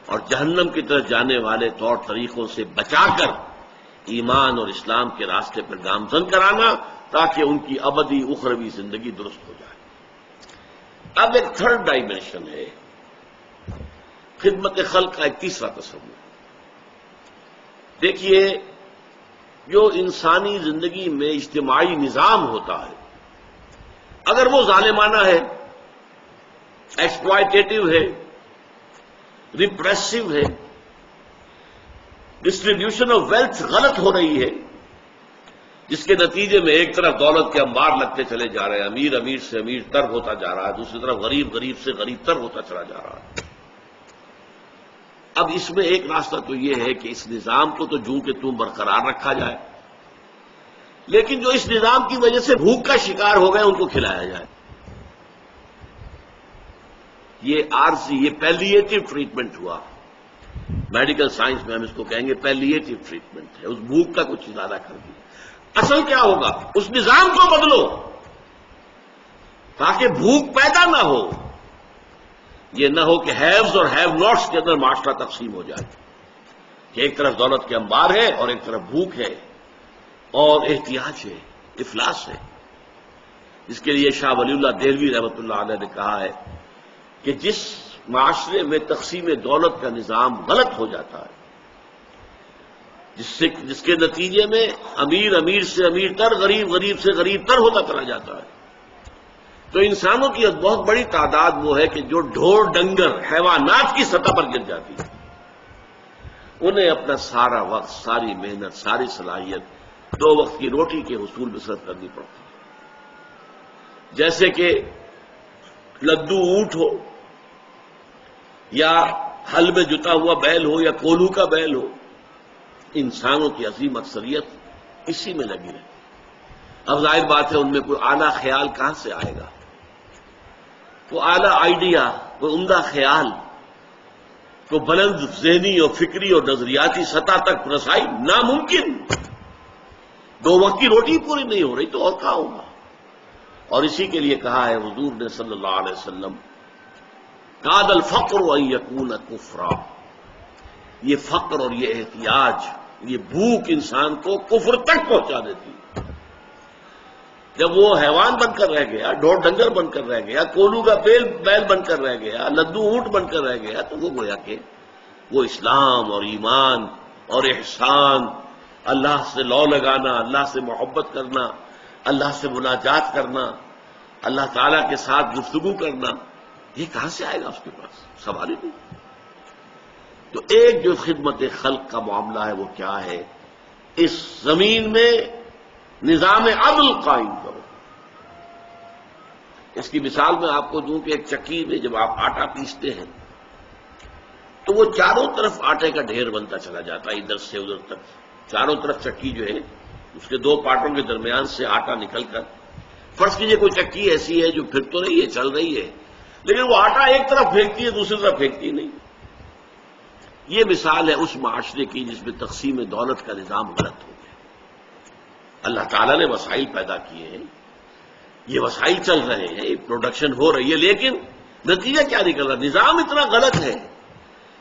اور جہنم کی طرف جانے والے طور طریقوں سے بچا کر ایمان اور اسلام کے راستے پر گامزن کرانا تاکہ ان کی ابدی اخروی زندگی درست ہو جائے۔ اب ایک تھرڈ ڈائمنشن ہے خدمت خلق کا، ایک تیسرا تصور۔ دیکھیے، جو انسانی زندگی میں اجتماعی نظام ہوتا ہے، اگر وہ ظالمانہ ہے، ایکسپلائٹیٹو ہے، ریپریسو ہے، ڈسٹریبیوشن آف ویلتھ غلط ہو رہی ہے، جس کے نتیجے میں ایک طرف دولت کے انبار لگتے چلے جا رہے ہیں، امیر امیر سے امیر تر ہوتا جا رہا ہے، دوسری طرف غریب غریب سے غریب تر ہوتا چلا جا رہا ہے۔ اب اس میں ایک راستہ تو یہ ہے کہ اس نظام کو تو جوں کہ توں برقرار رکھا جائے، لیکن جو اس نظام کی وجہ سے بھوک کا شکار ہو گئے ان کو کھلایا جائے۔ یہ عارضی، یہ پیلیٹیو ٹریٹمنٹ ہوا، میڈیکل سائنس میں ہم اس کو کہیں گے پیلیٹیو ٹریٹمنٹ ہے، اس بھوک کا کچھ زیادہ کر دیا۔ اصل کیا ہوگا؟ اس نظام کو بدلو تاکہ بھوک پیدا نہ ہو، یہ نہ ہو کہ ہیوز اور ہیو ناٹس کے اندر معاشرہ تقسیم ہو جائے، کہ ایک طرف دولت کے انبار ہے اور ایک طرف بھوک ہے اور احتیاج ہے، افلاس ہے۔ اس کے لیے شاہ ولی اللہ دہلوی رحمۃ اللہ علیہ نے کہا ہے کہ جس معاشرے میں تقسیم دولت کا نظام غلط ہو جاتا ہے، جس کے نتیجے میں امیر امیر سے امیر تر، غریب غریب سے غریب تر ہوتا چلا جاتا ہے۔ تو انسانوں کی بہت بڑی تعداد وہ ہے کہ جو ڈھور ڈنگر حیوانات کی سطح پر گر جاتی ہے، انہیں اپنا سارا وقت، ساری محنت، ساری صلاحیت 2 وقت کی روٹی کے حصول میں صرف کرنی پڑتی ہے۔ جیسے کہ لدو اونٹ ہو، یا ہل میں جتا ہوا بیل ہو، یا کولو کا بیل ہو، انسانوں کی عظیم اکثریت اسی میں لگی رہتی ہے۔ اب ظاہر بات ہے ان میں کوئی اعلیٰ خیال کہاں سے آئے گا؟ کوئی اعلیٰ آئیڈیا، کوئی عمدہ خیال، کوئی بلند ذہنی اور فکری اور نظریاتی سطح تک رسائی ناممکن۔ 2 وقت کی روٹی پوری نہیں ہو رہی تو اور کہاں ہوگا؟ اور اسی کے لیے کہا ہے حضور نے صلی اللہ علیہ وسلم، کاد الفقر ان یکون کفرا، یہ فقر اور یہ احتیاج، یہ بھوک انسان کو کفر تک پہنچا دیتی ہے۔ جب وہ حیوان بن کر رہ گیا، ڈھور ڈنگر بن کر رہ گیا، کولو کا بیل بن کر رہ گیا، لدو اونٹ بن کر رہ گیا، تو وہ گویا کہ وہ اسلام اور ایمان اور احسان، اللہ سے لو لگانا، اللہ سے محبت کرنا، اللہ سے مناجات کرنا، اللہ تعالیٰ کے ساتھ گفتگو کرنا، یہ کہاں سے آئے گا اس کے پاس؟ سوال ہی نہیں۔ تو ایک جو خدمت خلق کا معاملہ ہے وہ کیا ہے؟ اس زمین میں نظام عدل قائم کرو۔ اس کی مثال میں آپ کو دوں کہ ایک چکی میں جب آپ آٹا پیستے ہیں تو وہ چاروں طرف آٹے کا ڈھیر بنتا چلا جاتا ہے، ادھر سے ادھر تک، چاروں طرف چکی جو ہے اس کے 2 پارٹوں کے درمیان سے آٹا نکل کر، فرض کیجئے کوئی چکی ایسی ہے جو پھر تو رہی ہے، چل رہی ہے، لیکن وہ آٹا ایک طرف پھینکتی ہے، دوسری طرف پھینکتی نہیں۔ یہ مثال ہے اس معاشرے کی جس میں تقسیم دولت کا نظام غلط ہو گیا۔ اللہ تعالیٰ نے وسائل پیدا کیے ہیں، یہ وسائل چل رہے ہیں، پروڈکشن ہو رہی ہے، لیکن نتیجہ کیا نکل رہا؟ نظام اتنا غلط ہے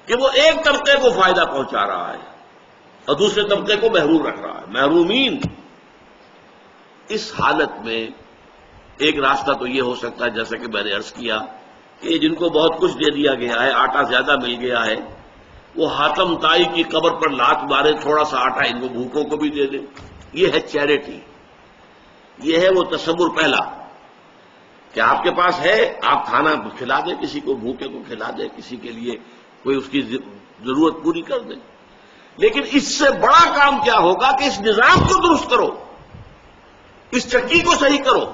کہ وہ ایک طبقے کو فائدہ پہنچا رہا ہے اور دوسرے طبقے کو محروم رکھ رہا ہے، محرومین۔ اس حالت میں ایک راستہ تو یہ ہو سکتا ہے، جیسا کہ میں نے عرض کیا، کہ جن کو بہت کچھ دے دیا گیا ہے، آٹا زیادہ مل گیا ہے، وہ حاتم طائی کی قبر پر لات مارے، تھوڑا سا آٹا ان کو بھوکوں کو بھی دے دیں۔ یہ ہے چیریٹی، یہ ہے وہ تصور پہلا کہ آپ کے پاس ہے، آپ کھانا کھلا دیں، کسی کو بھوکے کو کھلا دیں، کسی کے لیے کوئی اس کی ضرورت پوری کر دیں۔ لیکن اس سے بڑا کام کیا ہوگا کہ اس نظام کو درست کرو، اس چکی کو صحیح کرو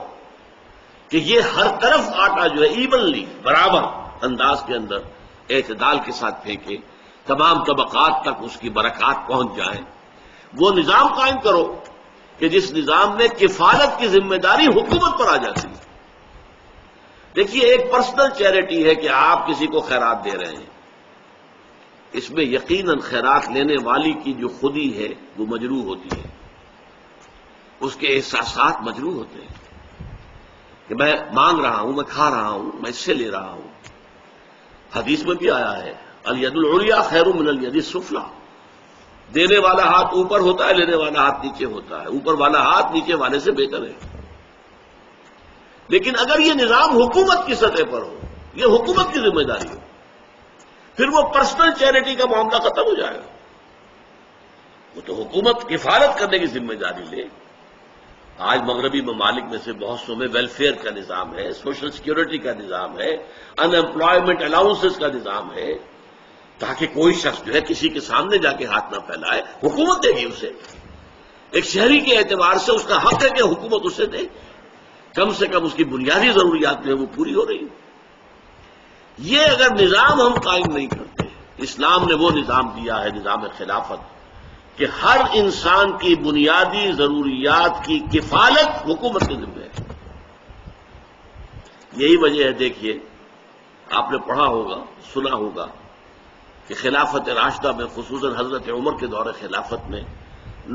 کہ یہ ہر طرف آٹا جو ہے ایونلی، برابر انداز کے اندر اعتدال کے ساتھ پھینکے، تمام طبقات تک اس کی برکات پہنچ جائیں۔ وہ نظام قائم کرو کہ جس نظام میں کفالت کی ذمہ داری حکومت پر آ جاتی ہے۔ دیکھیے، ایک پرسنل چیریٹی ہے کہ آپ کسی کو خیرات دے رہے ہیں، اس میں یقیناً خیرات لینے والی کی جو خودی ہے وہ مجروح ہوتی ہے، اس کے احساسات مجروح ہوتے ہیں کہ میں مانگ رہا ہوں، میں کھا رہا ہوں، میں اس سے لے رہا ہوں۔ حدیث میں بھی آیا ہے، الید العلیٰ خیر من الید السفلیٰ، دینے والا ہاتھ اوپر ہوتا ہے، لینے والا ہاتھ نیچے ہوتا ہے، اوپر والا ہاتھ نیچے والے سے بہتر ہے۔ لیکن اگر یہ نظام حکومت کی سطح پر ہو، یہ حکومت کی ذمہ داری ہو، پھر وہ پرسنل چیریٹی کا معاملہ ختم ہو جائے گا۔ وہ تو حکومت کفالت کرنے کی ذمہ داری لے۔ آج مغربی ممالک میں سے بہت سو میں ویلفیئر کا نظام ہے، سوشل سیکیورٹی کا نظام ہے، ان امپلائمنٹ الاؤنسز کا نظام ہے، تاکہ کوئی شخص جو ہے کسی کے سامنے جا کے ہاتھ نہ پھیلائے، حکومت دے گی اسے۔ ایک شہری کے اعتبار سے اس کا حق ہے کہ حکومت اسے دے، کم سے کم اس کی بنیادی ضروریات جو ہے وہ پوری ہو رہی ہے۔ یہ اگر نظام ہم قائم نہیں کرتے، اسلام نے وہ نظام دیا ہے، نظام خلافت، کہ ہر انسان کی بنیادی ضروریات کی کفالت حکومت کے ذمہ ہے۔ یہی وجہ ہے، دیکھیے آپ نے پڑھا ہوگا، سنا ہوگا کہ خلافت راشدہ میں، خصوصاً حضرت عمر کے دور خلافت میں،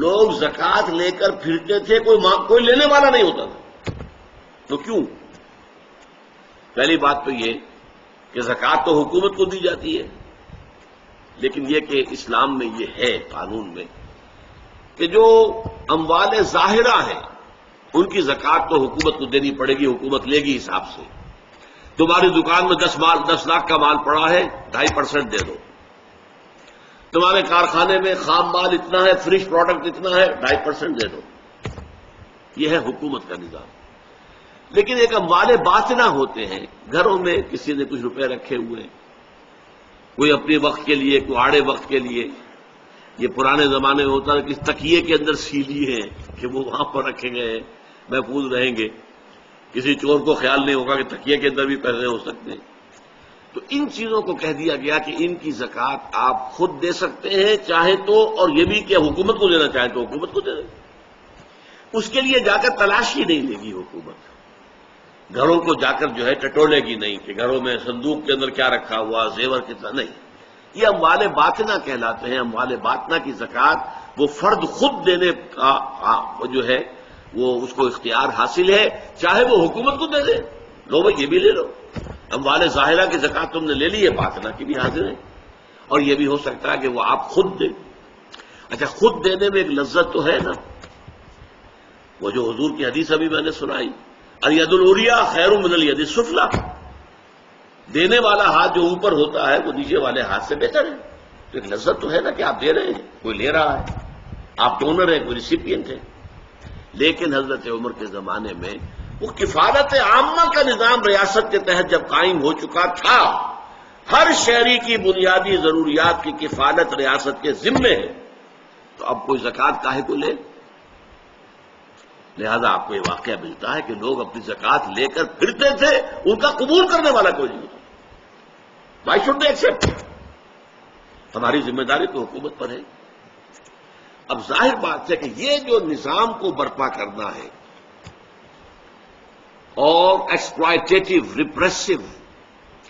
لوگ زکوٰۃ لے کر پھرتے تھے، کوئی لینے والا نہیں ہوتا تھا۔ تو کیوں؟ پہلی بات تو یہ کہ زکوٰۃ تو حکومت کو دی جاتی ہے، لیکن یہ کہ اسلام میں یہ ہے قانون میں کہ جو اموال ظاہرہ ہیں ان کی زکوٰۃ تو حکومت کو دینی پڑے گی، حکومت لے گی حساب سے۔ تمہاری دکان میں 10 لاکھ کا مال پڑا ہے، 2.5% دے دو۔ تمہارے کارخانے میں خام مال اتنا ہے، فنش پروڈکٹ اتنا ہے، 2.5% دے دو. یہ ہے حکومت کا نظام. لیکن ایک اموال باطنہ ہوتے ہیں، گھروں میں کسی نے کچھ روپے رکھے ہوئے، کوئی اپنے وقت کے لیے، کوئی آڑے وقت کے لیے. یہ پرانے زمانے میں ہوتا ہے کہ تکیے کے اندر سیلی ہیں کہ وہ وہاں پر رکھے گئے ہیں، محفوظ رہیں گے، کسی چور کو خیال نہیں ہوگا کہ تکیے کے اندر بھی پیسے ہو سکتے ہیں. تو ان چیزوں کو کہہ دیا گیا کہ ان کی زکوٰۃ آپ خود دے سکتے ہیں چاہے تو، اور یہ بھی کہ حکومت کو دینا چاہے تو حکومت کو دے دیں. اس کے لیے جا کر تلاشی نہیں لے گی حکومت، گھروں کو جا کر جو ہے ٹٹولے گی نہیں کہ گھروں میں صندوق کے اندر کیا رکھا ہوا، زیور کتنا. نہیں، یہ اموال باطنہ کہلاتے ہیں. اموال باطنہ کی زکوٰۃ وہ فرد خود دینے کا جو ہے وہ اس کو اختیار حاصل ہے، چاہے وہ حکومت کو دے دے. لو بھائی یہ بھی لے لو. اموال ظاہرہ کی زکوٰۃ تم نے لے لی ہے، باطنہ کی بھی حاضر ہے. اور یہ بھی ہو سکتا ہے کہ وہ آپ خود دیں. اچھا، خود دینے میں ایک لذت تو ہے نا. وہ جو حضور کی حدیث ابھی میں نے سنائی، الید العلیٰ خیر من الید السفلیٰ، دینے والا ہاتھ جو اوپر ہوتا ہے وہ نیچے والے ہاتھ سے بہتر ہے. تو ایک لذت تو ہے نا کہ آپ دے رہے ہیں، کوئی لے رہا ہے، آپ ڈونر ہیں، کوئی ریسیپینٹ ہے. لیکن حضرت عمر کے زمانے میں وہ کفالت عامہ کا نظام ریاست کے تحت جب قائم ہو چکا تھا، ہر شہری کی بنیادی ضروریات کی کفالت ریاست کے ذمے ہے، تو اب کوئی زکوٰۃ کاہے کو لے؟ لہذا آپ کو یہ واقعہ ملتا ہے کہ لوگ اپنی زکوٰۃ لے کر پھرتے تھے، ان کا قبول کرنے والا کوئی نہیں تھا. Why should they accept? ہماری ذمہ داری تو حکومت پر ہے. اب ظاہر بات ہے کہ یہ جو نظام کو برپا کرنا ہے اور exploitative, repressive,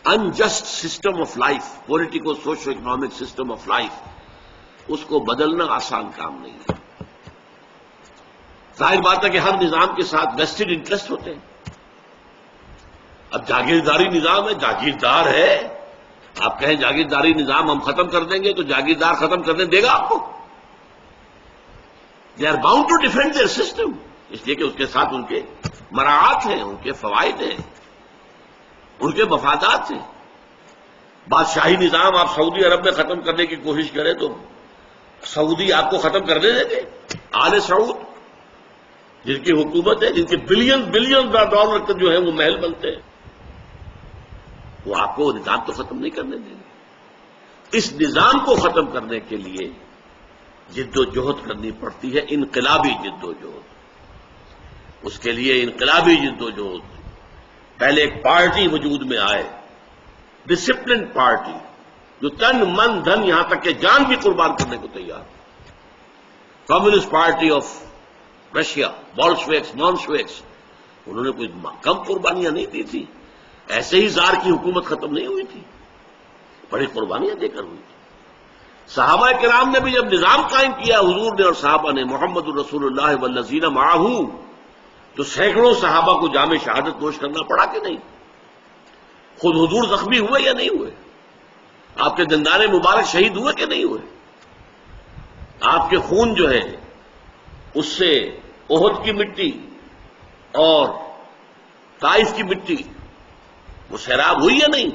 unjust system of life, politico socio economic system of life, اس کو بدلنا آسان کام نہیں ہے. ظاہر بات ہے کہ ہر نظام کے ساتھ ویسٹڈ انٹرسٹ ہوتے ہیں. اب جاگیرداری نظام ہے، جاگیردار ہے، آپ کہیں جاگیرداری نظام ہم ختم کر دیں گے تو جاگیردار ختم کرنے دے گا آپ کو؟ They are bound to defend their system, اس لیے کہ اس کے ساتھ ان کے مراعات ہیں، ان کے فوائد ہیں، ان کے مفادات ہیں. بادشاہی نظام آپ سعودی عرب میں ختم کرنے کی کوشش کریں تو سعودی آپ کو ختم کرنے دیں گے؟ آل سعود جن کی حکومت ہے، جن کے بلین ڈالر جو ہے وہ محل بنتے ہیں، وہ آپ کو نظام تو ختم نہیں کرنے دیں گے. اس نظام کو ختم کرنے کے لیے جد و جہد کرنی پڑتی ہے، انقلابی جد و جہد. اس کے لیے انقلابی جد و جہد، پہلے ایک پارٹی وجود میں آئے، ڈسپلن پارٹی، جو تن من دھن یہاں تک کہ جان بھی قربان کرنے کو تیار. کمیونسٹ پارٹی آف رشیا، بولشویکس، مونشویکس، انہوں نے کوئی کم قربانیاں نہیں دی تھی. ایسے ہی زار کی حکومت ختم نہیں ہوئی تھی، بڑی قربانیاں دے کر ہوئی تھی. صحابہ کرام نے بھی جب نظام قائم کیا، حضور نے اور صحابہ نے، محمد الرسول اللہ والذین معہ، تو سینکڑوں صحابہ کو جام شہادت نوش کرنا پڑا کہ نہیں؟ خود حضور زخمی ہوئے یا نہیں ہوئے؟ آپ کے دندان مبارک شہید ہوئے کہ نہیں ہوئے؟ آپ کے خون جو ہے اس سے احد کی مٹی اور طائف کی مٹی وہ سیراب ہوئی یا نہیں؟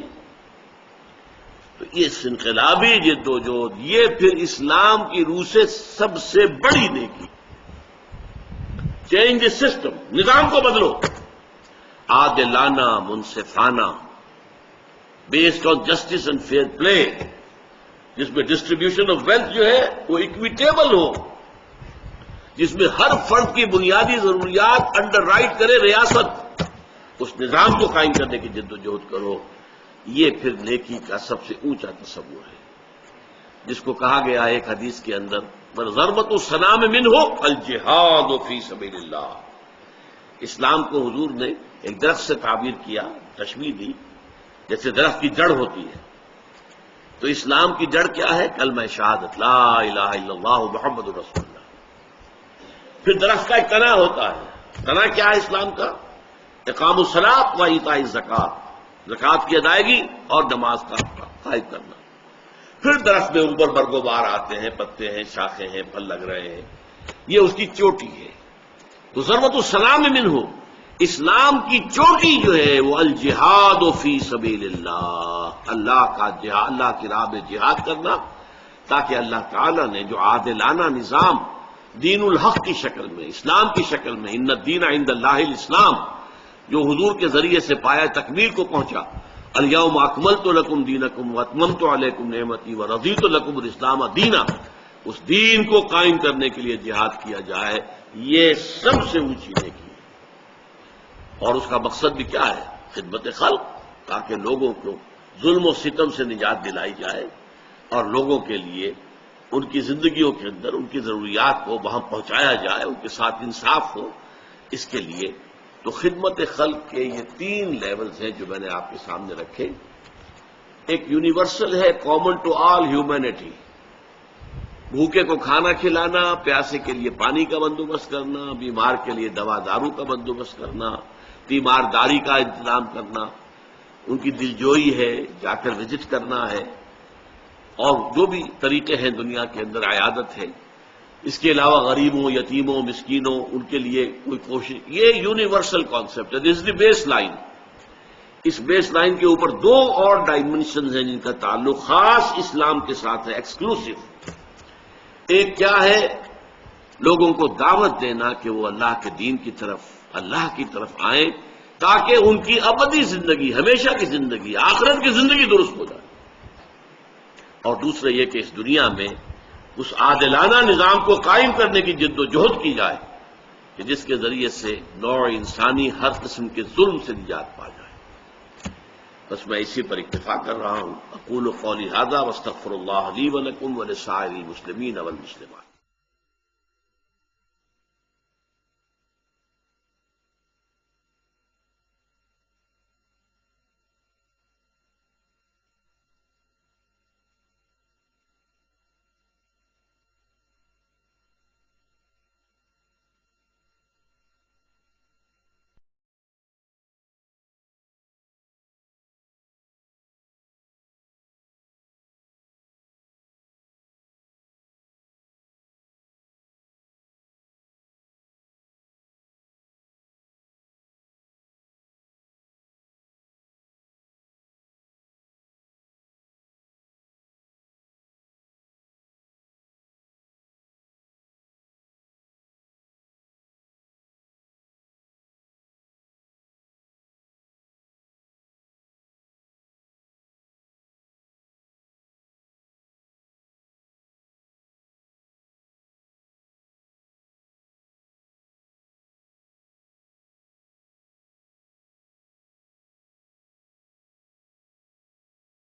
تو یہ انقلابی جد و جہد، یہ پھر اسلام کی روح سے سب سے بڑی نیکی. چینج سسٹم، نظام کو بدلو، عادلانہ، منصفانہ، based on justice and fair play, جس میں ڈسٹریبیوشن آف ویلتھ جو ہے وہ اکویٹیبل ہو، جس میں ہر فرد کی بنیادی ضروریات انڈر رائٹ کرے ریاست. اس نظام کو قائم کرنے کی جد و جہد کرو. یہ پھر نیکی کا سب سے اونچا تصور ہے، جس کو کہا گیا ایک حدیث کے اندر، ضربۃ السلام منہ الجہاد فی سبیل اللہ. اسلام کو حضور نے ایک درخت سے تعبیر کیا، تشبیہ دی، جیسے درخت کی جڑ ہوتی ہے. تو اسلام کی جڑ کیا ہے؟ کلمہ شہادت، لا الہ الا اللہ محمد رسول اللہ. پھر درخت کا ایک تنا ہوتا ہے. تنا کیا ہے اسلام کا؟ اقام الصلاۃ و ایتاء الزکوٰۃ، زکوٰۃ کی ادائیگی اور نماز کا قائم کرنا. پھر درخت میں اوپر برگ و بار آتے ہیں، پتے ہیں، شاخیں ہیں، پھل لگ رہے ہیں، یہ اس کی چوٹی ہے. تو ضربۃ السلام منہ، اسلام کی چوٹی جو ہے وہ الجہاد فی سبیل اللہ، اللہ کا جہاد، اللہ کی راہ میں جہاد کرنا. تاکہ اللہ تعالیٰ نے جو عادلانہ نظام دین الحق کی شکل میں، اسلام کی شکل میں، ان الدین عند اللہ الاسلام، جو حضور کے ذریعے سے پایہ تکمیل کو پہنچا، الیوم اکملت لکم دینکم واتممت علیکم نعمتی ورضیت لکم الاسلام دینا، اس دین کو قائم کرنے کے لیے جہاد کیا جائے، یہ سب سے اونچی نیکی ہے۔ اور اس کا مقصد بھی کیا ہے؟ خدمت خلق، تاکہ لوگوں کو ظلم و ستم سے نجات دلائی جائے اور لوگوں کے لیے ان کی زندگیوں کے اندر ان کی ضروریات کو وہاں پہنچایا جائے، ان کے ساتھ انصاف ہو۔ اس کے لیے تو خدمت خلق کے یہ 3 لیولز ہیں جو میں نے آپ کے سامنے رکھے۔ ایک یونیورسل ہے، کامن ٹو آل ہیومینٹی، بھوکے کو کھانا کھلانا، پیاسے کے لیے پانی کا بندوبست کرنا، بیمار کے لیے دوا دارو کا بندوبست کرنا، تیمارداری کا انتظام کرنا، ان کی دلجوئی ہے، جا کر وزٹ کرنا ہے، اور جو بھی طریقے ہیں دنیا کے اندر عیادت ہے۔ اس کے علاوہ غریبوں، یتیموں، مسکینوں، ان کے لیے کوئی کوشش، یہ یونیورسل کانسیپٹ ہے، دس از دی بیس لائن۔ اس بیس لائن کے اوپر 2 اور ڈائمنشنز ہیں جن کا تعلق خاص اسلام کے ساتھ ہے، ایکسکلوسیو۔ ایک کیا ہے؟ لوگوں کو دعوت دینا کہ وہ اللہ کے دین کی طرف، اللہ کی طرف آئیں تاکہ ان کی ابدی زندگی، ہمیشہ کی زندگی، آخرت کی زندگی درست ہو جائے۔ اور دوسرا یہ کہ اس دنیا میں اس عادلانہ نظام کو قائم کرنے کی جد و جہد کی جائے کہ جس کے ذریعے سے نوع انسانی ہر قسم کے ظلم سے نجات پا جائے۔ بس میں اسی پر اکتفا کر رہا ہوں۔ اقول قولی ھذا واستغفر اللہ لی ولکم ولسائر المسلمین والمسلمات۔